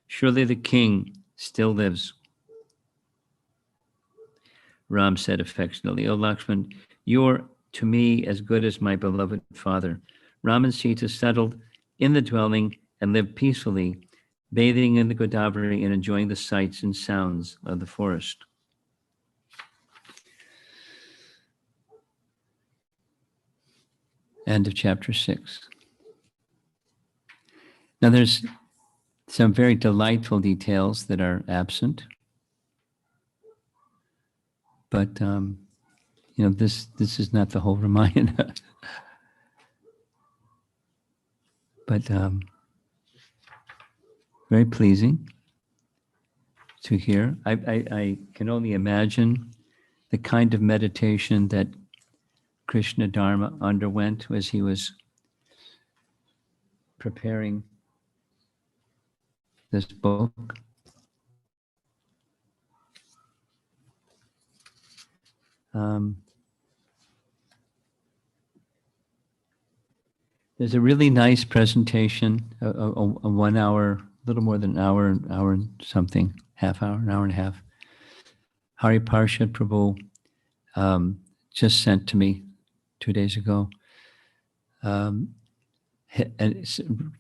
surely the king still lives. Ram said affectionately, O Lakshman, you are to me as good as my beloved father. Ram and Sita settled in the dwelling and lived peacefully, bathing in the Godavari and enjoying the sights and sounds of the forest. End of chapter 6. Now there's some very delightful details that are absent. But, this is not the whole Ramayana. But very pleasing to hear. I can only imagine the kind of meditation that Krishna Dharma underwent as he was preparing this book. There's a really nice presentation, a 1 hour, a little more than an hour and something, half hour, an hour and a half. Hari Parshad Prabhu just sent to me 2 days ago. And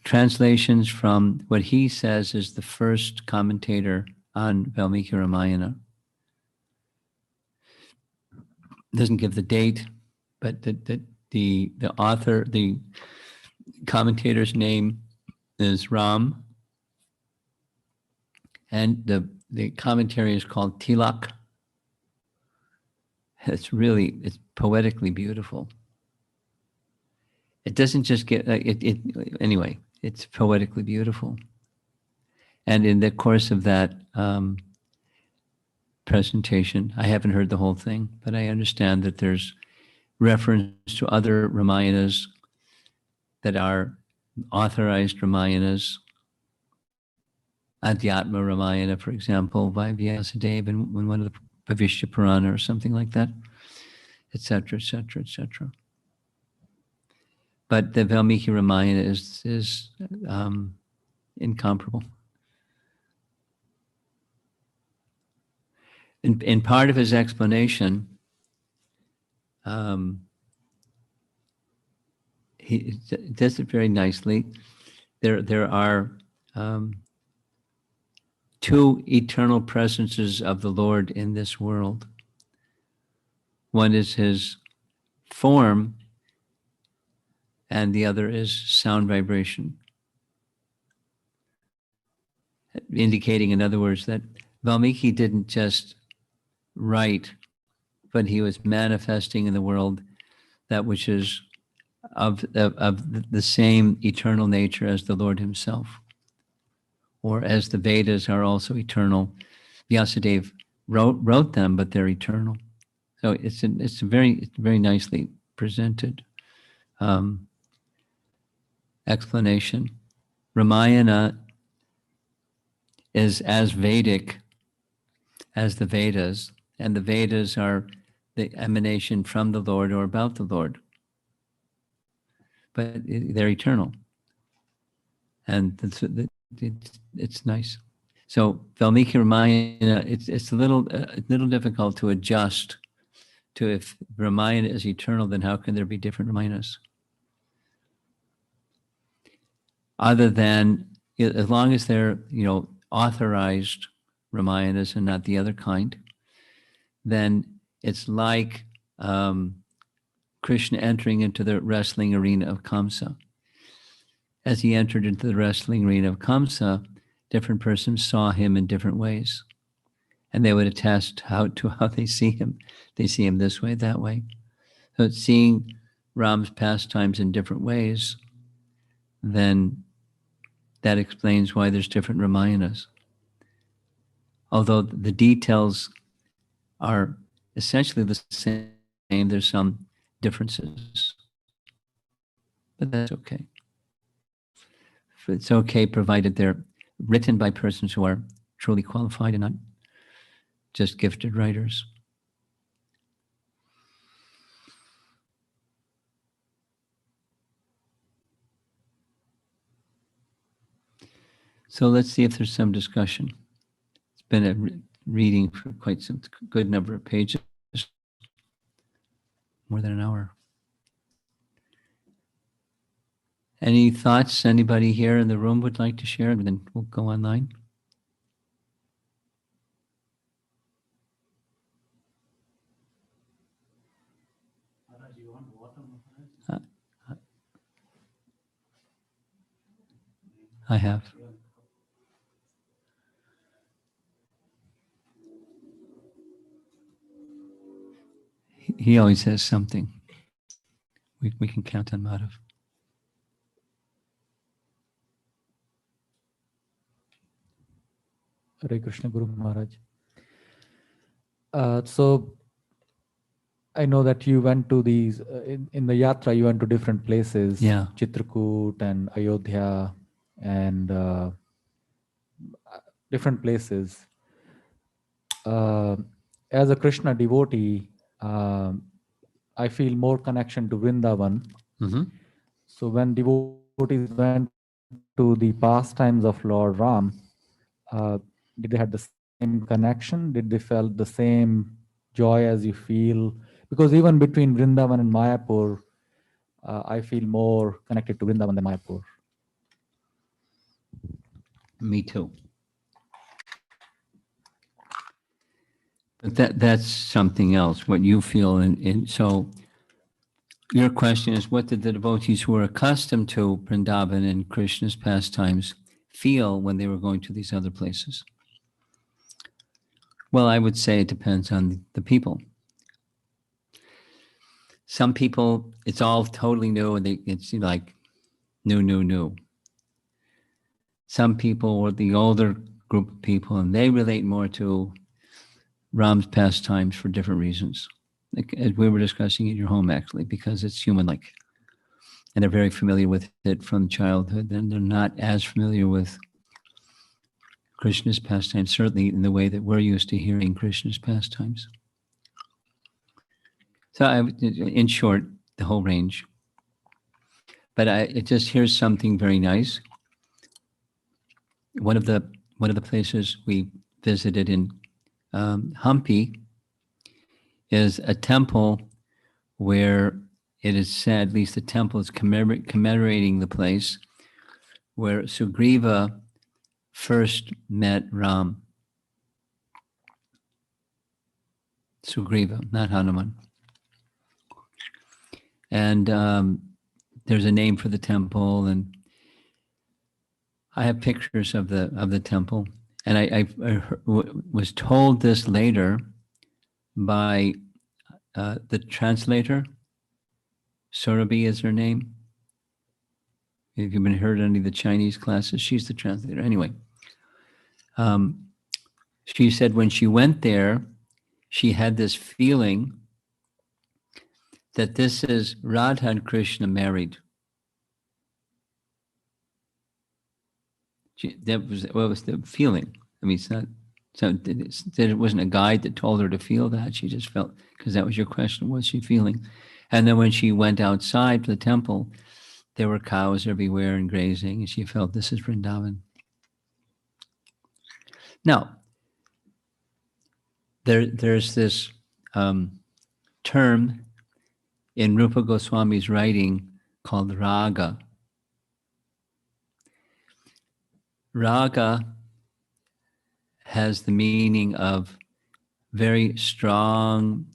translations from what he says is the first commentator on Valmiki Ramayana. Doesn't give the date, but the author, the commentator's name is Ram, and the commentary is called Tilak. It's poetically beautiful. It doesn't just get anyway. It's poetically beautiful, and in the course of that presentation, I haven't heard the whole thing, but I understand that there's reference to other Ramayanas that are authorized Ramayanas, Adhyatma Ramayana, for example, by Vyasadeva in one of the Vasishtha Purana or something like that, etc., etc., etc. But the Valmiki Ramayana is incomparable. In part of his explanation, he does it very nicely. There are two eternal presences of the Lord in this world. One is his form, and the other is sound vibration, indicating, in other words, that Valmiki didn't just write, but he was manifesting in the world that which is of the same eternal nature as the Lord himself, or as the Vedas are also eternal. Vyasadeva wrote them, but they're eternal. So it's very nicely presented explanation. Ramayana is as Vedic as the Vedas, and the Vedas are the emanation from the Lord or about the Lord, but they're eternal, and it's nice. So Valmiki Ramayana, it's a little difficult to adjust to. If Ramayana is eternal, then how can there be different Ramayanas? Other than, as long as they're authorized Ramayanas and not the other kind, then it's like Krishna entering into the wrestling arena of Kamsa. As he entered into the wrestling arena of Kamsa, different persons saw him in different ways, and they would attest how they see him. They see him this way, that way. So it's seeing Ram's pastimes in different ways, then that explains why there's different Ramayanas. Although the details are essentially the same, there's some differences, but that's okay. It's okay provided they're written by persons who are truly qualified and not just gifted writers. So let's see if there's some discussion. It's been a reading for quite some good number of pages, more than an hour. Any thoughts anybody here in the room would like to share? And then we'll go online. I have. He always has something. We can count on Madhav. Hare Krishna Guru Maharaj. So I know that you went to these in the yatra. You went to different places, Yeah. Chitrakuta and Ayodhya, and different places. Uh, as a Krishna devotee, I feel more connection to Vrindavan. Mm-hmm. So when devotees went to the pastimes of Lord Ram, uh, did they had the same connection? Did they felt the same joy as you feel? Because even between Vrindavan and Mayapur, I feel more connected to Vrindavan than Mayapur. Me too. But that's something else, what you feel. And so your question is, what did the devotees who were accustomed to Vrindavan and Krishna's pastimes feel when they were going to these other places? Well, I would say it depends on the people. Some people, it's all totally new, and it's like new. Some people were the older group of people, and they relate more to Ram's pastimes for different reasons. Like, as we were discussing in your home, actually, because it's human-like, and they're very familiar with it from childhood, and they're not as familiar with Krishna's pastimes, certainly in the way that we're used to hearing Krishna's pastimes. So, in short, the whole range. But it just here's something very nice. One of the places we visited in Hampi is a temple where it is said, at least the temple is commemorating the place where Sugriva first met Ram. Sugriva, not Hanuman. And there's a name for the temple, and I have pictures of the temple. And I was told this later by the translator. Surabhi is her name. If you've been heard any of the Chinese classes, she's the translator. Anyway, she said when she went there, she had this feeling that this is Radha and Krishna married. That was what was the feeling. I mean, it's not. So it wasn't a guide that told her to feel that. She just felt, because that was your question, what's she feeling? And then when she went outside the temple, there were cows everywhere and grazing, and she felt this is Vrindavan. Now, there's this term in Rupa Goswami's writing called raga. Raga has the meaning of very strong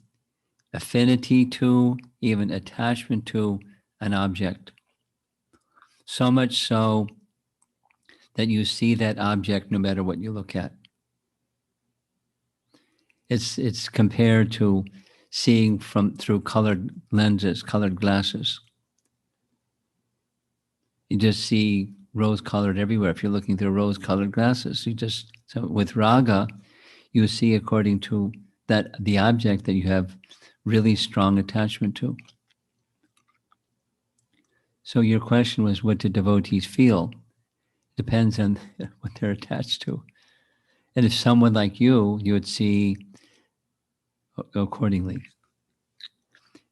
affinity to, even attachment to an object. So much so that you see that object no matter what you look at. It's compared to seeing through colored lenses, colored glasses. You just see rose-colored everywhere. If you're looking through rose-colored glasses, so with raga, you see according to the object that you have really strong attachment to. So your question was, what do devotees feel? Depends on what they're attached to. And if someone like you would see accordingly.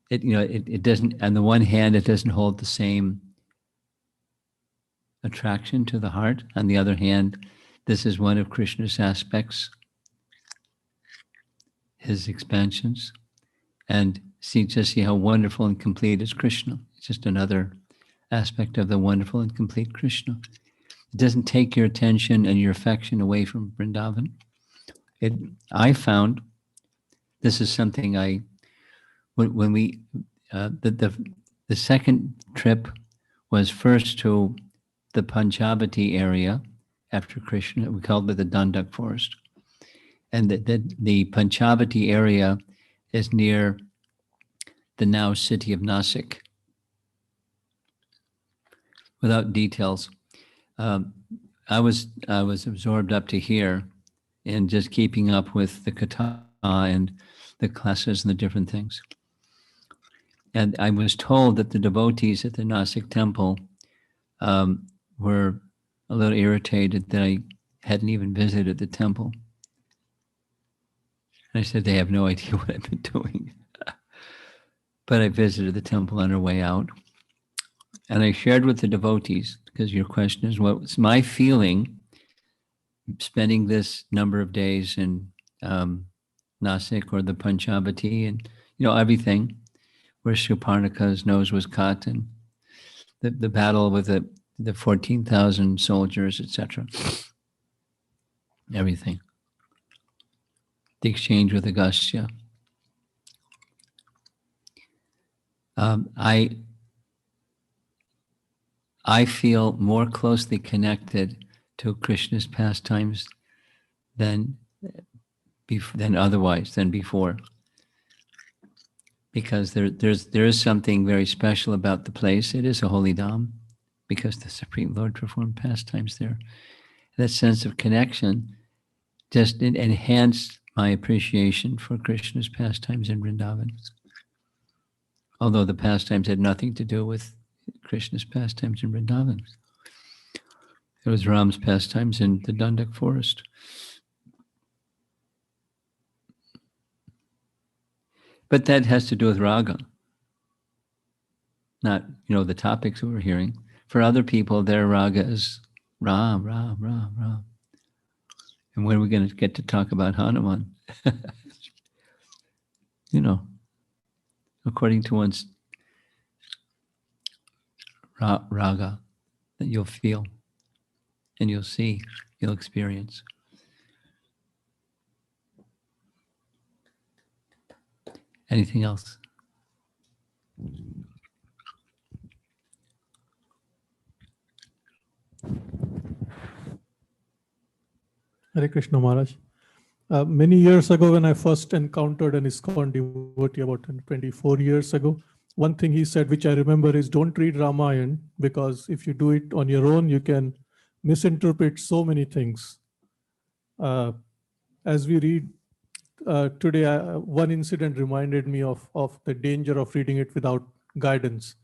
It doesn't, on the one hand, it doesn't hold the same attraction to the heart. On the other hand, this is one of Krishna's aspects, his expansions. And just see how wonderful and complete is Krishna. It's just another aspect of the wonderful and complete Krishna. It doesn't take your attention and your affection away from Vrindavan. I found, this is something when we, the second trip was first to the Panchavati area after Krishna. We called it the Dandaka forest. And the Panchavati area is near the now city of Nasik. Without details, I was absorbed up to here in just keeping up with the kata and the classes and the different things. And I was told that the devotees at the Nasik temple were a little irritated that I hadn't even visited the temple. And I said, they have no idea what I've been doing. But I visited the temple on our way out. And I shared with the devotees, because your question is, what's my feeling spending this number of days in Nasik or the Panchavati and, everything, where Suparnaka's nose was cut and the battle with the 14,000 soldiers, etc. Everything. The exchange with Augustya. I feel more closely connected to Krishna's pastimes than before, because there is something very special about the place. It is a holy dham, because the Supreme Lord performed pastimes there. That sense of connection just enhanced my appreciation for Krishna's pastimes in Vrindavan. Although the pastimes had nothing to do with Krishna's pastimes in Vrindavan. It was Ram's pastimes in the Dandaka forest. But that has to do with raga, not, the topics we were hearing. For other people, their raga is Ram, Ram, Ram, Ram. And when are we going to get to talk about Hanuman? According to one's raga that you'll feel and you'll see, you'll experience. Anything else? Hare Krishna Maharaj. Many years ago, when I first encountered an ISKCON devotee about 24 years ago, one thing he said, which I remember, is don't read Ramayana, because if you do it on your own, you can misinterpret so many things. As we read today, one incident reminded me of the danger of reading it without guidance.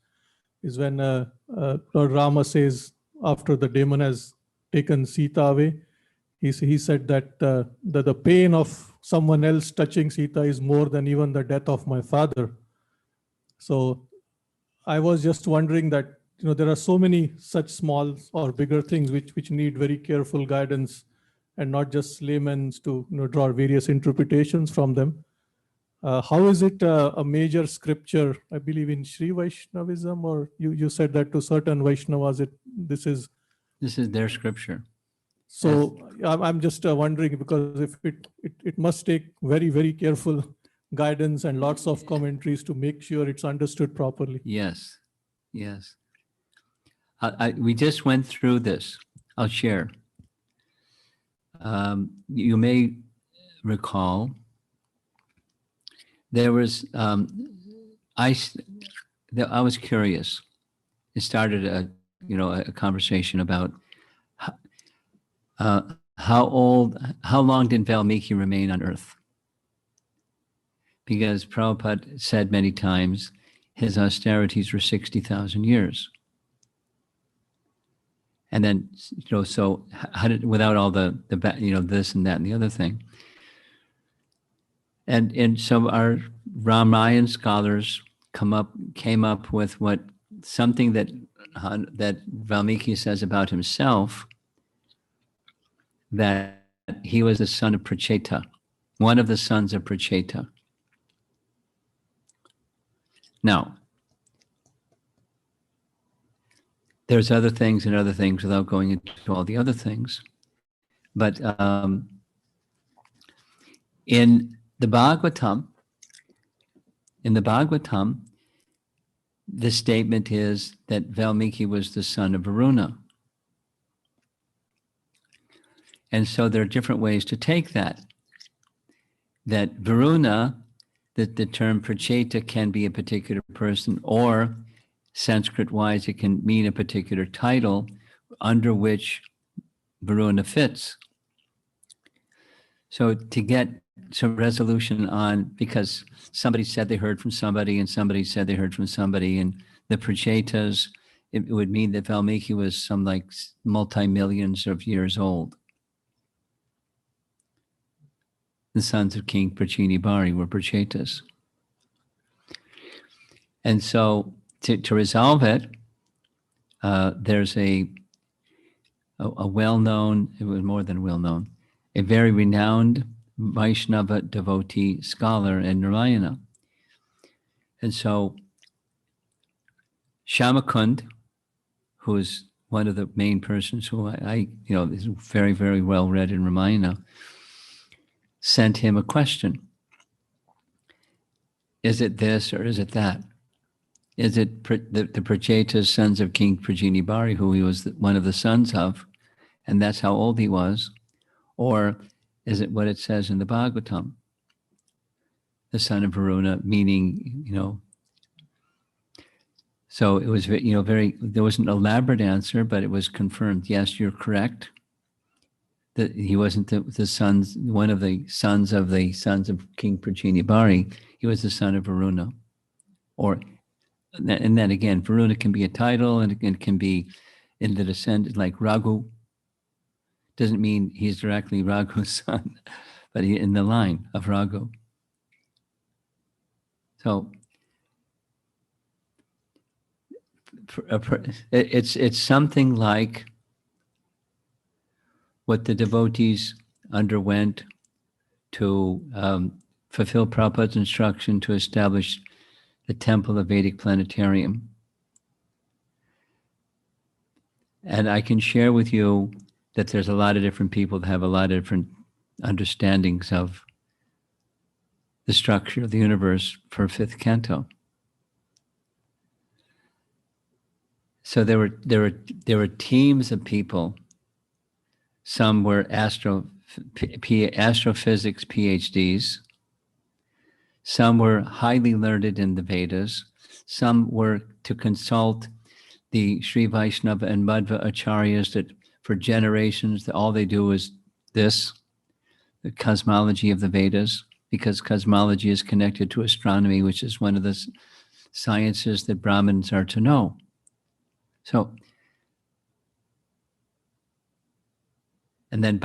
Is when Lord Rama says, after the demon has taken Sita away, he said that the pain of someone else touching Sita is more than even the death of my father. So I was just wondering that, there are so many such small or bigger things which need very careful guidance, and not just laymen to draw various interpretations from them. How is it a major scripture, I believe, in Sri Vaishnavism, or you said that to certain Vaishnavas, this is their scripture. So I'm just wondering, because if it must take very, very careful guidance and lots of commentaries to make sure it's understood properly. Yes. We just went through this. I'll share. You may recall there was, I was curious. It started a conversation about how long did Valmiki remain on earth? Because Prabhupada said many times his austerities were 60,000 years. And then, so how did, without all the this and that and the other thing. And so our Ramayana scholars came up with something that Valmiki says about himself, that he was the son of Pracheta, one of the sons of Pracheta. Now, there's other things without going into all the other things. But in the Bhagavatam, the statement is that Valmiki was the son of Varuna. And so there are different ways to take that. That Varuna, that the term Pracheta can be a particular person, or Sanskrit-wise, it can mean a particular title under which Varuna fits. So to get some resolution on, because somebody said they heard from somebody and somebody said they heard from somebody, and the Prachetas, it would mean that Valmiki was some like multi-millions of years old. The sons of King Prachini Bari were Prachetas. And so to resolve it, there's a well-known, it was more than well-known, a very renowned Vaishnava devotee scholar in Ramayana. And so Shamakund, who is one of the main persons who I is very, very well read in Ramayana, sent him a question. Is it this or is it that? Is it the Prachetas, sons of King Prajini Bari, who he was one of the sons of, and that's how old he was? Or is it what it says in the Bhagavatam? The son of Varuna, meaning, so it was, very, there was an elaborate answer, but it was confirmed. Yes, you're correct. That he wasn't the sons, one of the sons of King Prachini Bari. He was the son of Varuna. And then again, Varuna can be a title, and it can be in the descendant, like Raghu. Doesn't mean he's directly Raghu's son, but he in the line of Raghu. So it's something like what the devotees underwent to fulfill Prabhupada's instruction to establish the Temple of Vedic Planetarium. And I can share with you that there's a lot of different people that have a lot of different understandings of the structure of the universe for fifth canto. So there were teams of people. Some were astrophysics PhDs. Some were highly learned in the Vedas. Some were to consult the Sri Vaishnava and Madhva acharyas that for generations, all they do is this, the cosmology of the Vedas, because cosmology is connected to astronomy, which is one of the sciences that Brahmins are to know. So, and then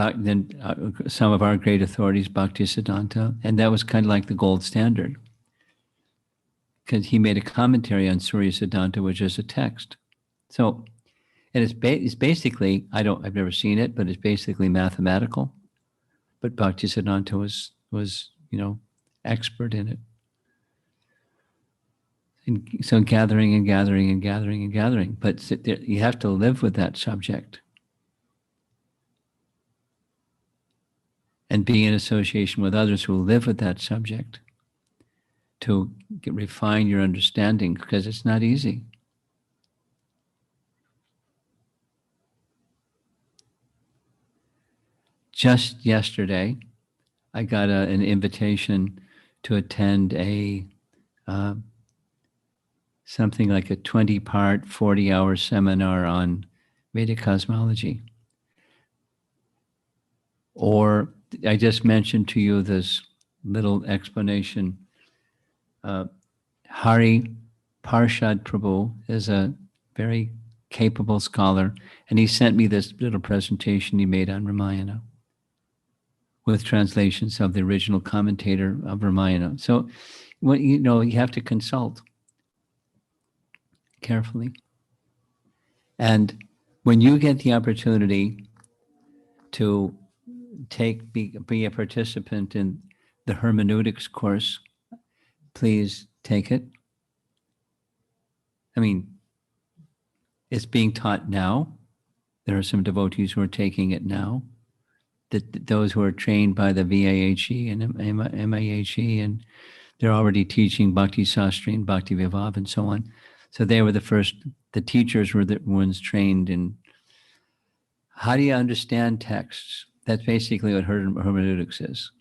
some of our great authorities, Bhaktisiddhanta, and that was kind of like the gold standard, because he made a commentary on Surya Siddhanta, which is a text. So, and it's basically, I've never seen it, but it's basically mathematical. But Bhaktisiddhanta was expert in it. And so gathering and gathering and gathering and gathering, but you have to live with that subject and be in association with others who live with that subject to refine your understanding, because it's not easy. Just yesterday, I got an invitation to attend something like a 20-part, 40-hour seminar on Vedic cosmology. Or I just mentioned to you this little explanation. Hari Parshad Prabhu is a very capable scholar, and he sent me this little presentation he made on Ramayana with translations of the original commentator of Ramayana. So, you have to consult carefully. And when you get the opportunity to be a participant in the hermeneutics course, please take it. I mean, it's being taught now. There are some devotees who are taking it now. Those who are trained by the VAHE and MIHE, and they're already teaching Bhakti Sastri and Bhakti Vivav and so on. So they were the teachers were the ones trained in how do you understand texts? That's basically what hermeneutics is.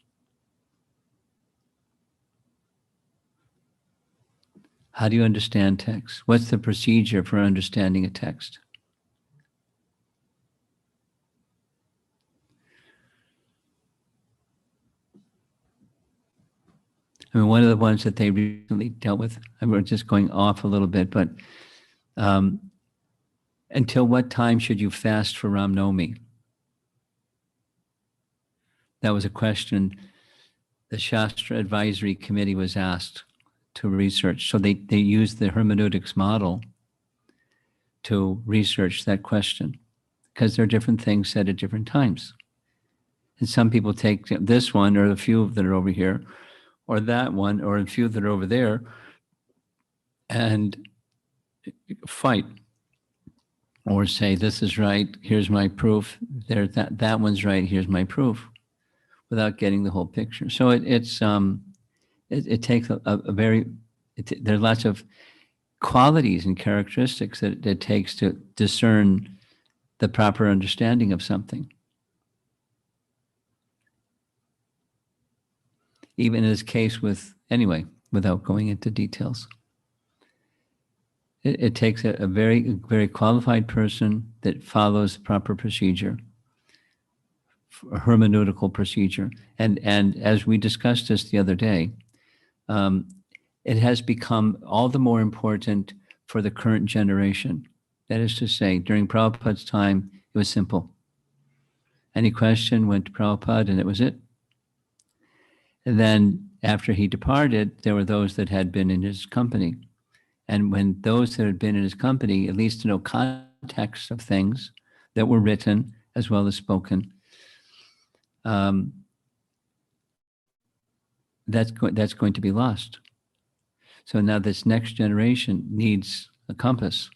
How do you understand text? What's the procedure for understanding a text? I mean, one of the ones that they recently dealt with, and we're just going off a little bit, but until what time should you fast for Ram Navami? That was a question the Shastra Advisory Committee was asked to research. So they used the hermeneutics model to research that question, because there are different things said at different times. And some people take this one or a few that are over here, or that one, or a few that are over there, and fight, or say, this is right, here's my proof, there, that one's right, here's my proof, without getting the whole picture. So it takes a very, there are lots of qualities and characteristics that it takes to discern the proper understanding of something. Even in this case with, anyway, without going into details. It takes a very, very qualified person that follows proper procedure, a hermeneutical procedure. And as we discussed this the other day, it has become all the more important for the current generation. That is to say, during Prabhupada's time, it was simple. Any question went to Prabhupada and it was it. And then after he departed, there were those that had been in his company. And when those that had been in his company, at least to know context of things that were written as well as spoken, that's going to be lost. So now this next generation needs a compass.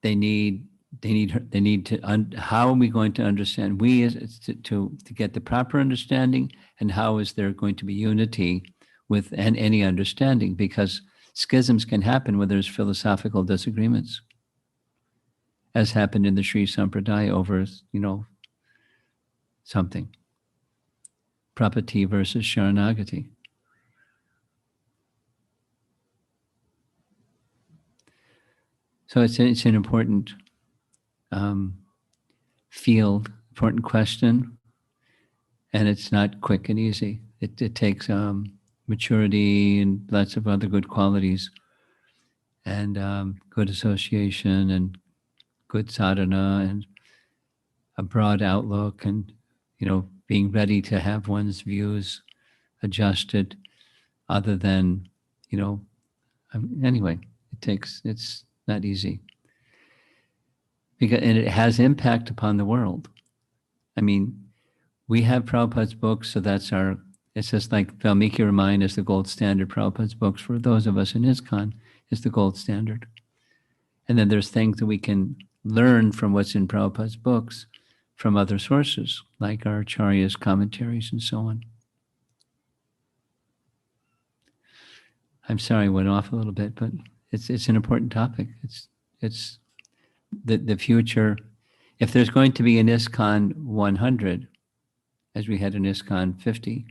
They need to, how are we going to understand? We as to get the proper understanding, and how is there going to be unity with any understanding? Because schisms can happen when there's philosophical disagreements, as happened in the Sri Sampradaya over, something. Prapati versus Sharanagati. So it's an important field, important question, and it's not quick and easy. It takes maturity and lots of other good qualities, and good association and good sadhana and a broad outlook, and being ready to have one's views adjusted, other than anyway, it's not easy. And it has impact upon the world. I mean, we have Prabhupada's books, so it's just like Valmiki Ramayana is the gold standard. Prabhupada's books, for those of us in ISKCON, is the gold standard. And then there's things that we can learn from what's in Prabhupada's books from other sources, like our Acharya's commentaries and so on. I'm sorry, I went off a little bit, but it's an important topic. It's the future. If there's going to be an ISKCON 100, as we had an ISKCON 50,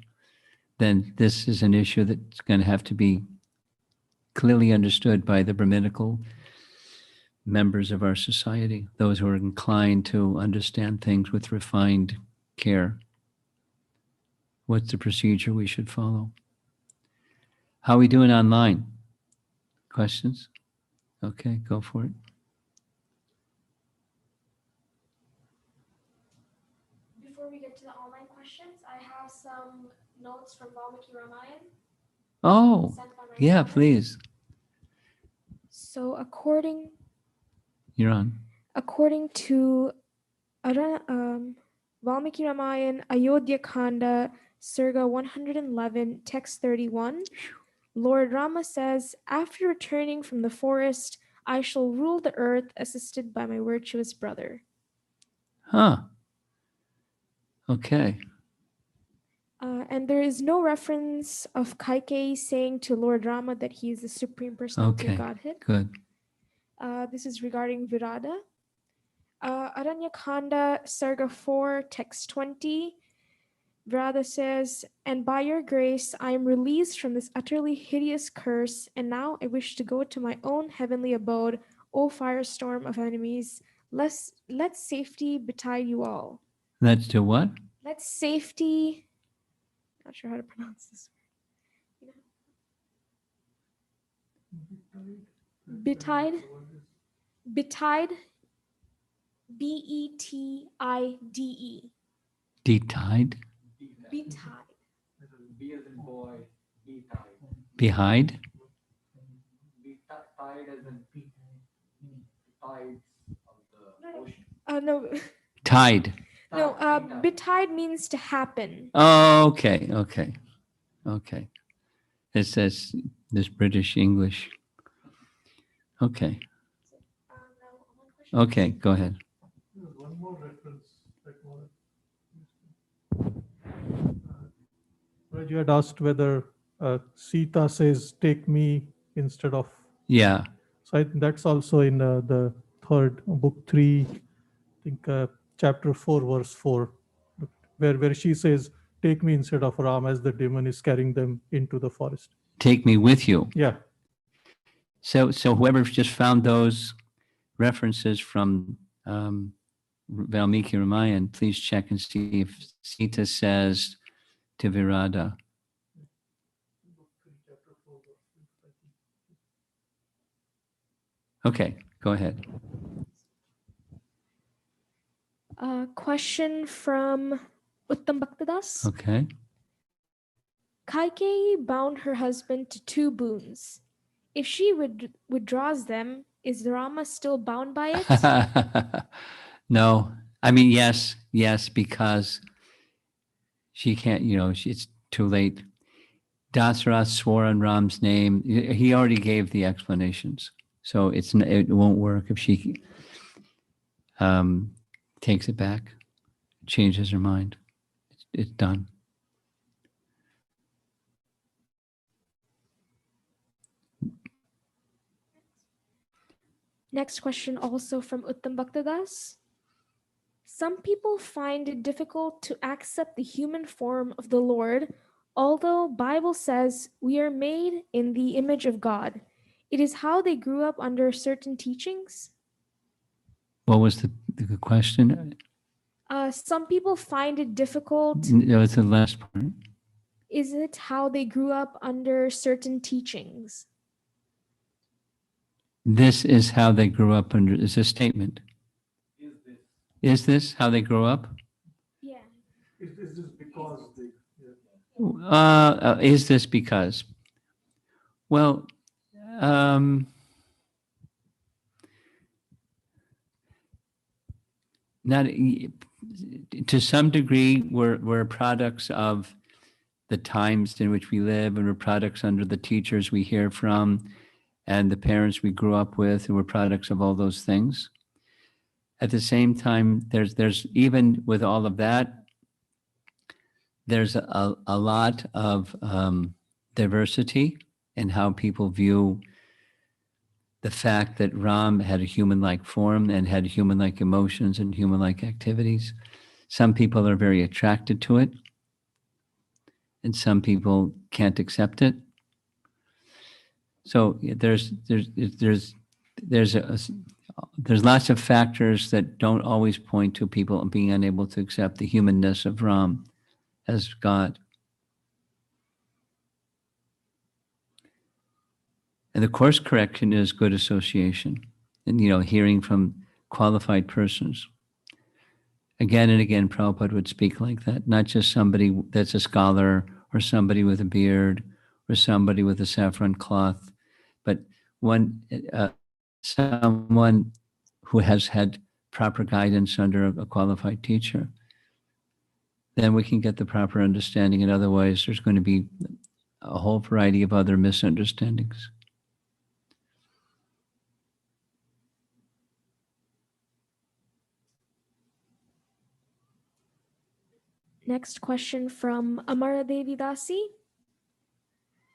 then this is an issue that's going to have to be clearly understood by the Brahminical members of our society, those who are inclined to understand things with refined care. What's the procedure we should follow? How are we doing online? Questions? Okay, go for it. Before we get to the online questions, I have some notes from Valmiki Ramayana. Oh, sent by my yeah, father. please. So according You're on. to Valmiki Ramayana, Ayodhya Kanda, Surga 111, text 31, Lord Rama says, after returning from the forest, I shall rule the earth assisted by my virtuous brother. Huh. Okay. And there is no reference of Kaikeyi saying to Lord Rama that he is the Supreme Personality of Okay. Godhead. Good. This is regarding Viradha. Aranyakanda, Sarga 4, text 20. Viradha says, and by your grace, I am released from this utterly hideous curse, and now I wish to go to my own heavenly abode, O firestorm of enemies. Let safety betide you all. Let's do what? Let safety Not sure how to pronounce this word. Betide. Betide. Betide. Detide? Betide. B as in boy, B tide. Behind? Tide as in tides of the ocean. No, Tide. no. Betide means to happen. Oh, okay, okay, okay. It says this British English. Okay, okay, go ahead. There's one more reference that where you had asked whether Sita says, "Take me" instead of. Yeah, So I think that's also in the third book 3, I think chapter 4, verse 4, where she says, "Take me" instead of Ram, as the demon is carrying them into the forest. take me with you. Yeah. So whoever just found those references from Valmiki Ramayana, please check and see if Sita says to Viradha. Okay, go ahead. Question from Uttam Bhaktadas. Okay. Kaikeyi bound her husband to 2 boons. If she withdraws them, is Rama still bound by it? No, I mean, yes, because she can't, it's too late. Dasarath swore on Ram's name. He already gave the explanations. So it won't work if she takes it back, changes her mind. It's done. Next question also from Uttam Bhaktadas. Some people find it difficult to accept the human form of the Lord, although Bible says we are made in the image of God. It is how they grew up under certain teachings. What was the question? Some people find it difficult. No, it's the last part. Is it how they grew up under certain teachings? This is how they grew up under, is a statement. Is this how they grow up? Yeah. Is this because they? Is this because? Well, not to some degree. We're products of the times in which we live, and we're products under the teachers we hear from, and the parents we grew up with, and we're products of all those things. At the same time, there's even with all of that, there's a lot of diversity in how people view the fact that Ram had a human-like form and had human-like emotions and human-like activities. Some people are very attracted to it, and some people can't accept it. So there's lots of factors that don't always point to people being unable to accept the humanness of Ram as God. And the course correction is good association and, hearing from qualified persons. Again and again, Prabhupada would speak like that, not just somebody that's a scholar or somebody with a beard or somebody with a saffron cloth, but someone who has had proper guidance under a qualified teacher. Then we can get the proper understanding, and otherwise there's going to be a whole variety of other misunderstandings. Next question from Amara Devi Dasi.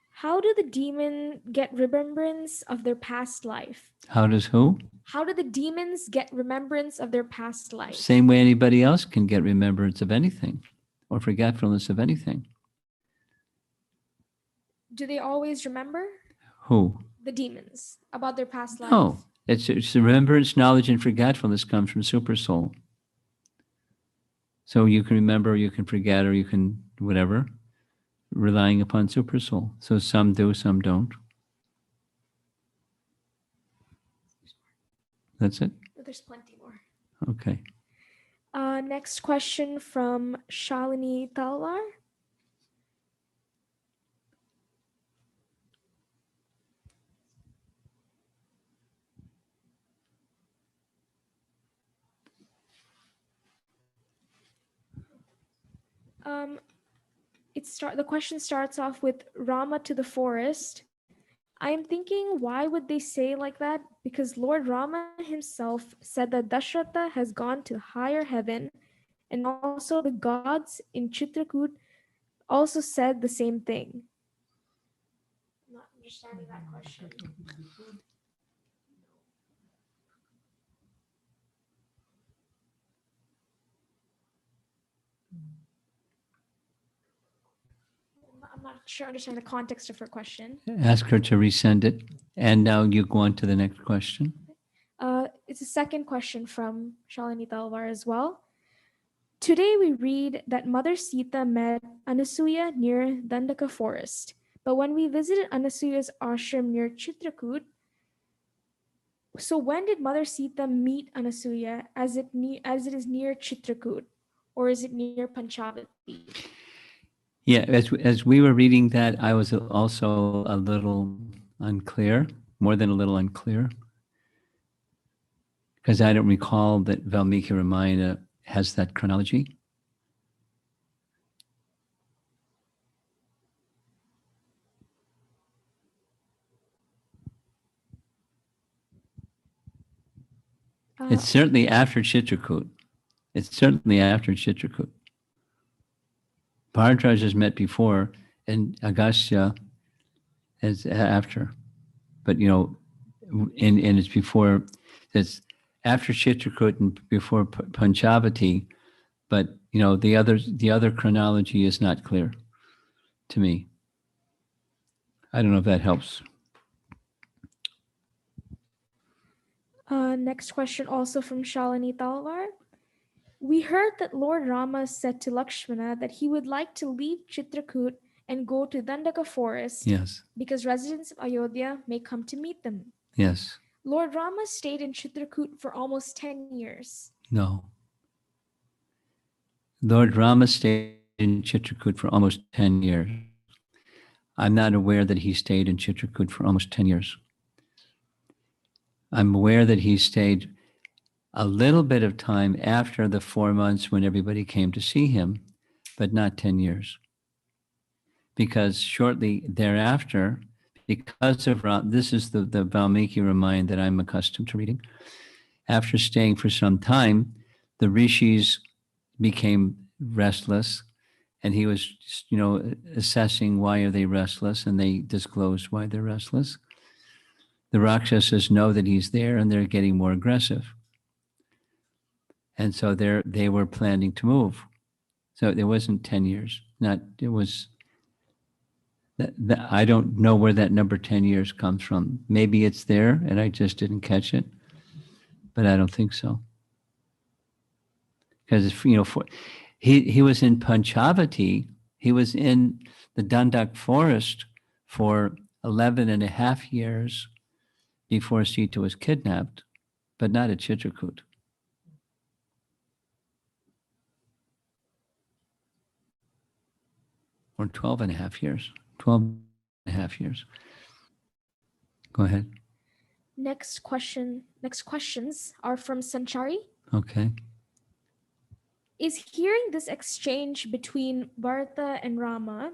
How do the demon get remembrance of their past life? How does who? How do the demons get remembrance of their past life? Same way anybody else can get remembrance of anything or forgetfulness of anything. Do they always remember? Who? The demons about their past life? No, it's remembrance, knowledge, and forgetfulness comes from super soul. So you can remember, you can forget, or you can whatever. relying upon supersoul. So some do, some don't. That's it? There's plenty more. Okay. Next question from Shalini Talwar. The question starts off with Rama to the forest. I am thinking, why would they say like that? Because Lord Rama himself said that Dashratha has gone to higher heaven, and also the gods in Chitrakuta also said the same thing. I'm not understanding that question. I'm not sure I understand the context of her question. Ask her to resend it. And now you go on to the next question. It's a second question from Shalini Talwar as well. Today we read that Mother Sita met Anasuya near Dandaka forest. But when we visited Anasuya's ashram near Chitrakuta, so when did Mother Sita meet Anasuya as it is near Chitrakuta? Or is it near Panchavati? Yeah, as we were reading that, I was also a little unclear, more than a little unclear, because I don't recall that Valmiki Ramayana has that chronology. It's certainly after Chitrakuta. It's certainly after Chitrakuta. Bharata is met before, and Augustya is after. But, and it's before, it's after Chitrakuta and before Panchavati, but, the other chronology is not clear to me. I don't know if that helps. Next question also from Shalini Talwar. We heard that Lord Rama said to Lakshmana that he would like to leave Chitrakuta and go to Dandaka forest. Yes. Because residents of Ayodhya may come to meet them. Yes. Lord Rama stayed in Chitrakuta for almost 10 years. No. Lord Rama stayed in Chitrakuta for almost 10 years. I'm not aware that he stayed in Chitrakuta for almost 10 years. I'm aware that he stayed a little bit of time after the 4 months when everybody came to see him, but not 10 years. Because shortly thereafter, because of, this is the Valmiki Ramayana that I'm accustomed to reading, after staying for some time, the rishis became restless, and he was, assessing why are they restless, and they disclosed why they're restless. The Rakshasas know that he's there, and they're getting more aggressive. And so they were planning to move. So it wasn't 10 years. It was, I don't know where that number 10 years comes from. Maybe it's there, and I just didn't catch it. But I don't think so. Because, he was in Panchavati. He was in the Dandaka forest for 11 and a half years before Sita was kidnapped, but not at Chitrakuta. Or 12 and a half years. 12 and a half years. Go ahead. Next questions are from Sanchari. Okay. In hearing this exchange between Bharata and Rama,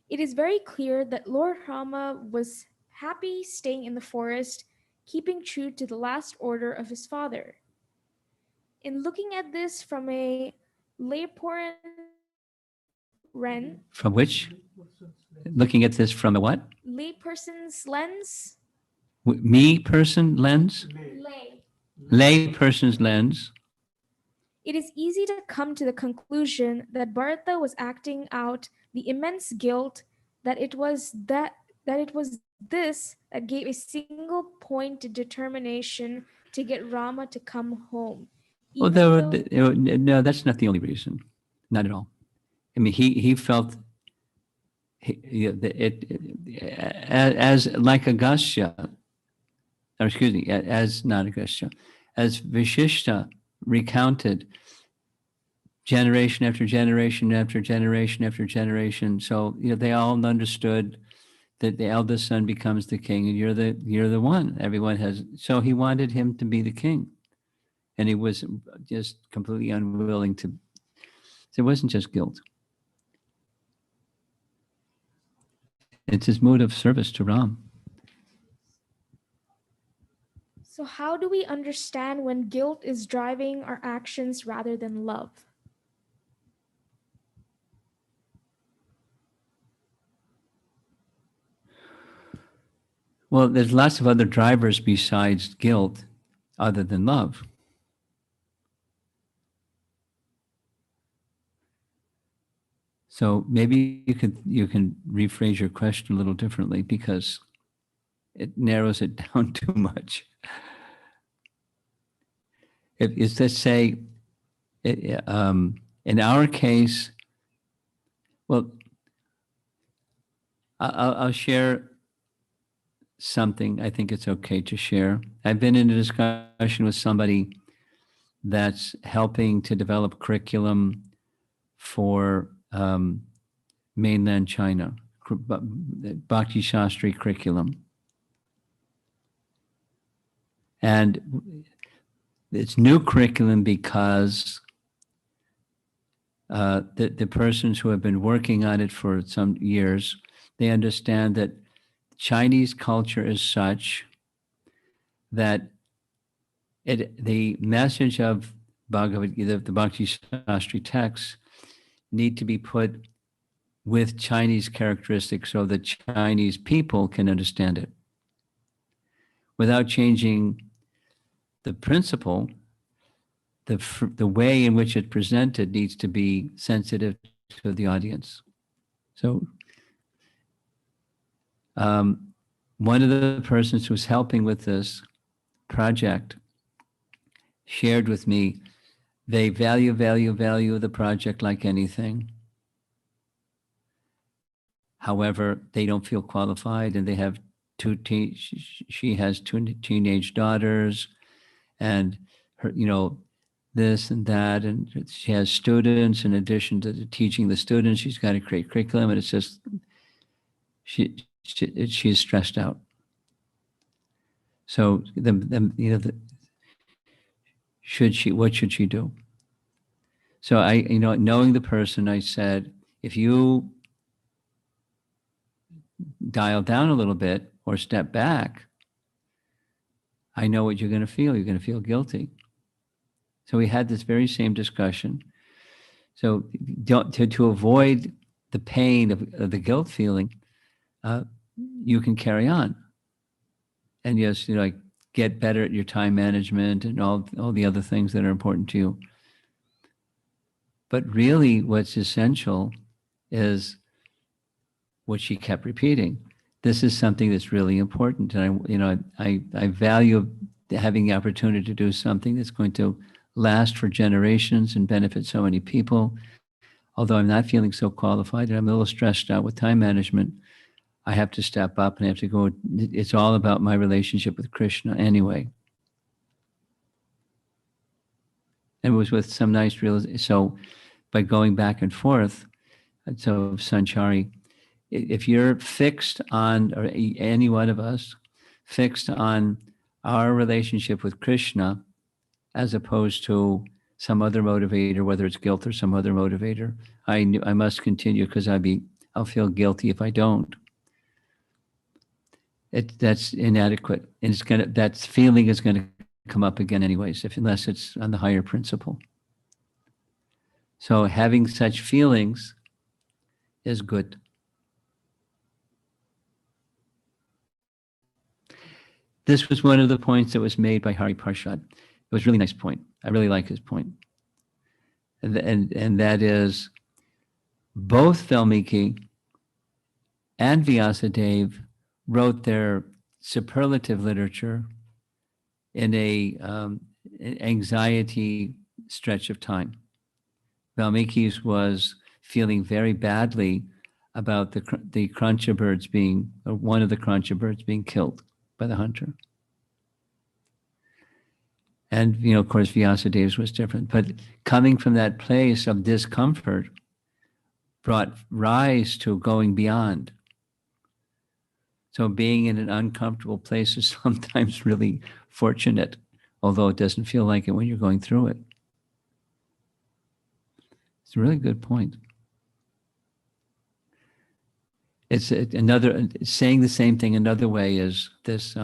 it is very clear that Lord Rama was happy staying in the forest, keeping true to the last order of his father. In looking at this from a layperson From which? Looking at this from a what? Layperson's lens. Me person lens? Lay person's lens. It is easy to come to the conclusion that Bharata was acting out the immense guilt that it was this that gave a single point determination to get Rama to come home. Well, no, that's not the only reason. not at all. I mean, he felt as like Augustya, or excuse me, as not Augustya, as Vasishtha recounted generation after generation after generation after generation. So they all understood that the eldest son becomes the king, and you're the one. Everyone has. So he wanted him to be the king, and he was just completely unwilling to. So it wasn't just guilt. It's his mood of service to Ram. So, how do we understand when guilt is driving our actions rather than love? Well, there's lots of other drivers besides guilt, other than love. So maybe you can rephrase your question a little differently, because it narrows it down too much. It's to say, in our case, well, I'll share something. I think it's okay to share. I've been in a discussion with somebody that's helping to develop curriculum for mainland China, Bhakti Shastri curriculum. And it's new curriculum because the persons who have been working on it for some years, they understand that Chinese culture is such that the message of Bhagavad Gita, the Bhakti Shastri texts, need to be put with Chinese characteristics so that Chinese people can understand it. Without changing the principle, the way in which it's presented needs to be sensitive to the audience. So one of the persons who's helping with this project shared with me, they value the project like anything. However, they don't feel qualified, and they have she has two teenage daughters, and her, this and that, and she has students. In addition to teaching the students, she's got to create curriculum, and it's just she's stressed out. So what should she do? So I, knowing the person, I said, if you dial down a little bit or step back, I know what you're going to feel. You're going to feel guilty. So we had this very same discussion. So to avoid the pain of the guilt feeling, you can carry on. And yes, get better at your time management and all the other things that are important to you. But really what's essential is what she kept repeating. This is something that's really important. And I value having the opportunity to do something that's going to last for generations and benefit so many people. Although I'm not feeling so qualified and I'm a little stressed out with time management, I have to step up and I have to go. It's all about my relationship with Krishna anyway. And it was with some nice realization. So by going back and forth, so Sanchari, if you're fixed on, or any one of us, fixed on our relationship with Krishna, as opposed to some other motivator, whether it's guilt or some other motivator, I must continue because I'll feel guilty if I don't. That's inadequate, and that feeling is gonna come up again anyways, unless it's on the higher principle. So having such feelings is good. This was one of the points that was made by Hari Parshad. It was a really nice point. I really like his point. And that is, both Valmiki and Vyasadeva wrote their superlative literature in a anxiety stretch of time. Valmiki's was feeling very badly about the Krancha birds being, or one of the Krancha birds being killed by the hunter. And, of course, Vyasadev's was different. But coming from that place of discomfort brought rise to going beyond. So being in an uncomfortable place is sometimes really fortunate, although it doesn't feel like it when you're going through it. It's a really good point. It's another, saying the same thing another way is this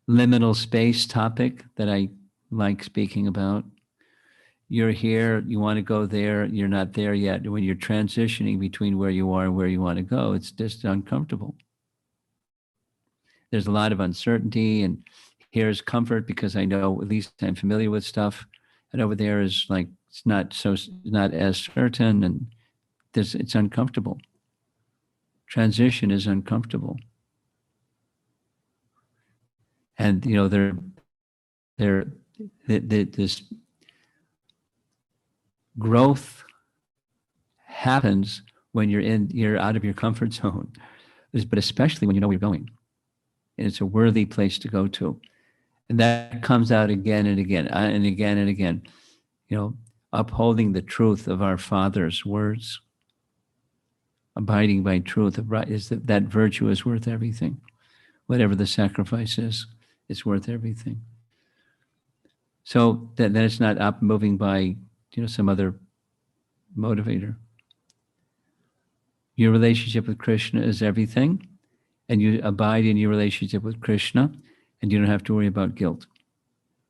liminal space topic that I like speaking about. You're here, you want to go there, you're not there yet. When you're transitioning between where you are and where you want to go, it's just uncomfortable. There's a lot of uncertainty, and here's comfort because I know at least I'm familiar with stuff, and over there is like it's not as certain, and it's uncomfortable. Transition is uncomfortable. And this growth happens when you're out of your comfort zone, but especially when you know where you're going, and it's a worthy place to go to, and that comes out again and again and again and again. Upholding the truth of our Father's words, abiding by truth is that virtue is worth everything. Whatever the sacrifice is, it's worth everything. So that it's not up moving by some other motivator. Your relationship with Krishna is everything, and you abide in your relationship with Krishna, and you don't have to worry about guilt.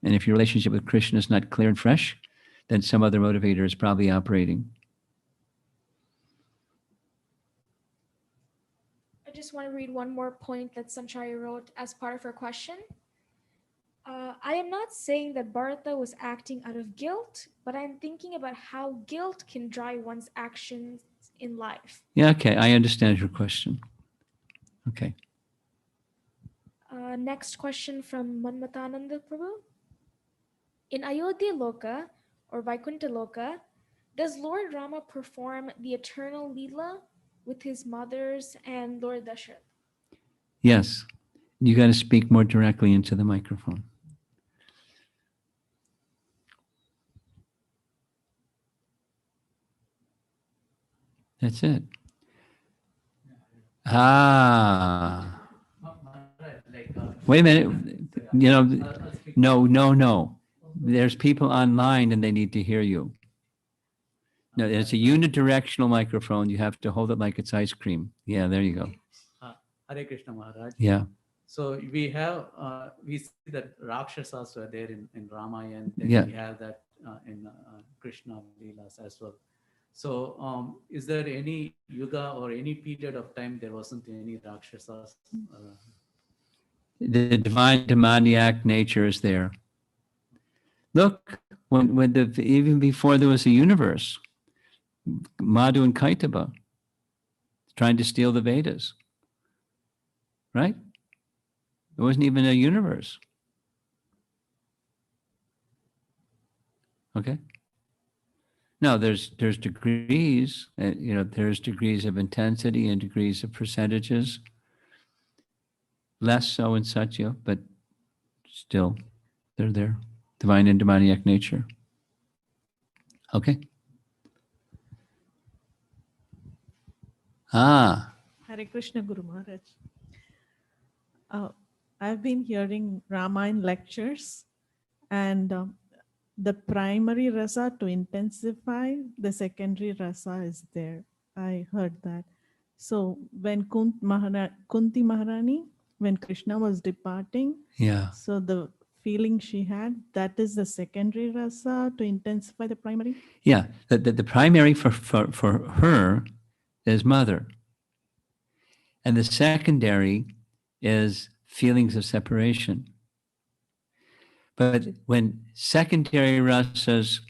And if your relationship with Krishna is not clear and fresh, then some other motivator is probably operating. I just want to read one more point that Sanchari wrote as part of her question. I am not saying that Bharata was acting out of guilt, but I'm thinking about how guilt can drive one's actions in life. Yeah, okay, I understand your question. Okay. Next question from Manmatananda Prabhu. In Ayodhya Loka or Vaikuntha Loka, does Lord Rama perform the eternal Leela with his mothers and Lord Dasharath? Yes. You got to speak more directly into the microphone. That's it. Wait a minute. No. There's people online and they need to hear you. No, it's a unidirectional microphone. You have to hold it like it's ice cream. Yeah, there you go. Hare Krishna Maharaj. Yeah. So we see that Rakshasas were there in Ramayana. Then Yeah. we have that in Krishna Leelas as well. So is there any yuga or any period of time there wasn't any Rakshasas? The divine demoniac nature is there. Look, even before there was a universe, Madhu and Kaitaba trying to steal the Vedas, right? There wasn't even a universe. Okay. No, there's degrees, there's degrees of intensity and degrees of percentages. Less so in Satya, but still, they're there. Divine and demoniac nature. Okay. Hare Krishna Guru Maharaj. I've been hearing Ramayana lectures, and the primary rasa to intensify, the secondary rasa is there. I heard that. So when Kunti Maharani, when Krishna was departing, Yeah. so the feeling she had, that is the secondary rasa to intensify the primary? Yeah, the primary for her is mother. And the secondary is feelings of separation. But when secondary rasas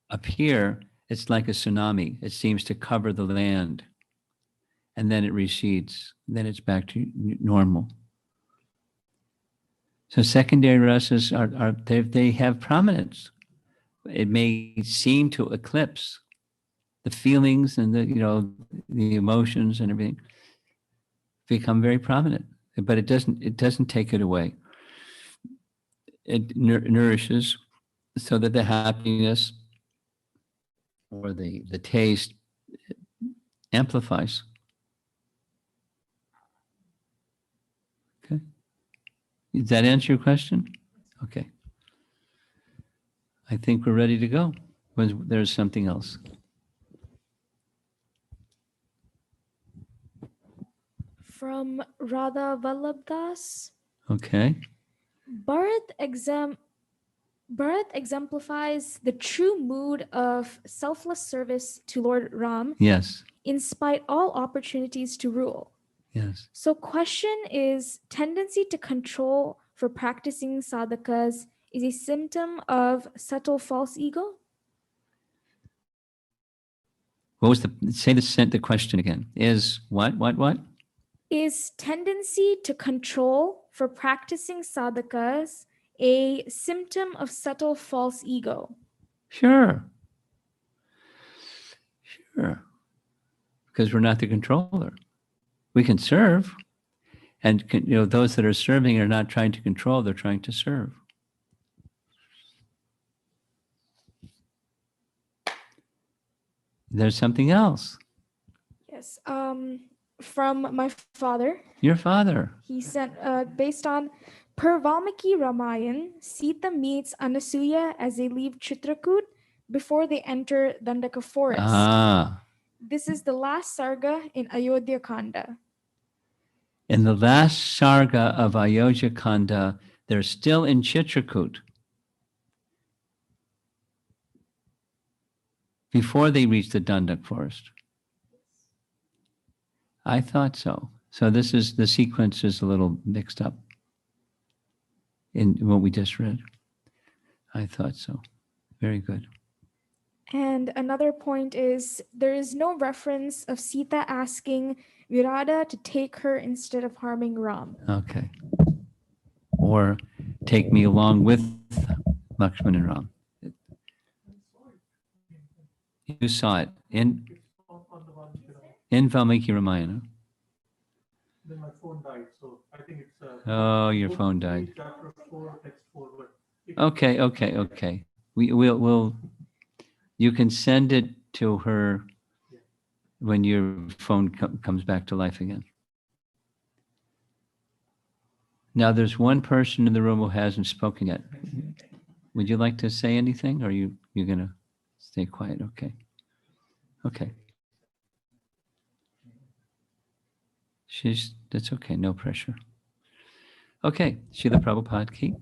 appear, it's like a tsunami. It seems to cover the land. And then it recedes. Then it's back to normal. So secondary rasas they have prominence. it may seem to eclipse the feelings and the emotions and everything become very prominent, but it doesn't take it away. It nourishes so that the happiness or the taste amplifies. Okay. Does that answer your question? Okay. I think we're ready to go. There's something else. From Radha Vallabhdas. Okay. Bharat exemplifies the true mood of selfless service to Lord Ram, Yes. in spite all opportunities to rule. Yes. So question is, tendency to control for practicing sadhakas is a symptom of subtle false ego? What was the question again? Is what? Is tendency to control for practicing sadhakas a symptom of subtle false ego? Sure. Because we're not the controller. We can serve. And those that are serving are not trying to control, they're trying to serve. There's something else. Yes. From my father. Your father. He sent, based on per Valmiki Ramayana, Sita meets Anasuya as they leave Chitrakuta before they enter Dandaka forest. Ah. This is the last sarga in Ayodhya Kanda. In the last sarga of Ayodhya Kanda, they're still in Chitrakuta before they reach the Dandak forest. I thought so. So the sequence is a little mixed up in what we just read. I thought so. Very good. And another point is there is no reference of Sita asking Viradha to take her instead of harming Ram. Okay. Or take me along with Lakshman and Ram. You saw it in Valmiki Ramayana. Then my phone died, so I think it's. Oh, your phone died. Chapter 4, text 4, but Okay. We'll. You can send it to her when your phone comes back to life again. Now, there's one person in the room who hasn't spoken yet. Would you like to say anything, or you're going to stay quiet? Okay. That's okay. No pressure. Okay. Srila Prabhupada ki.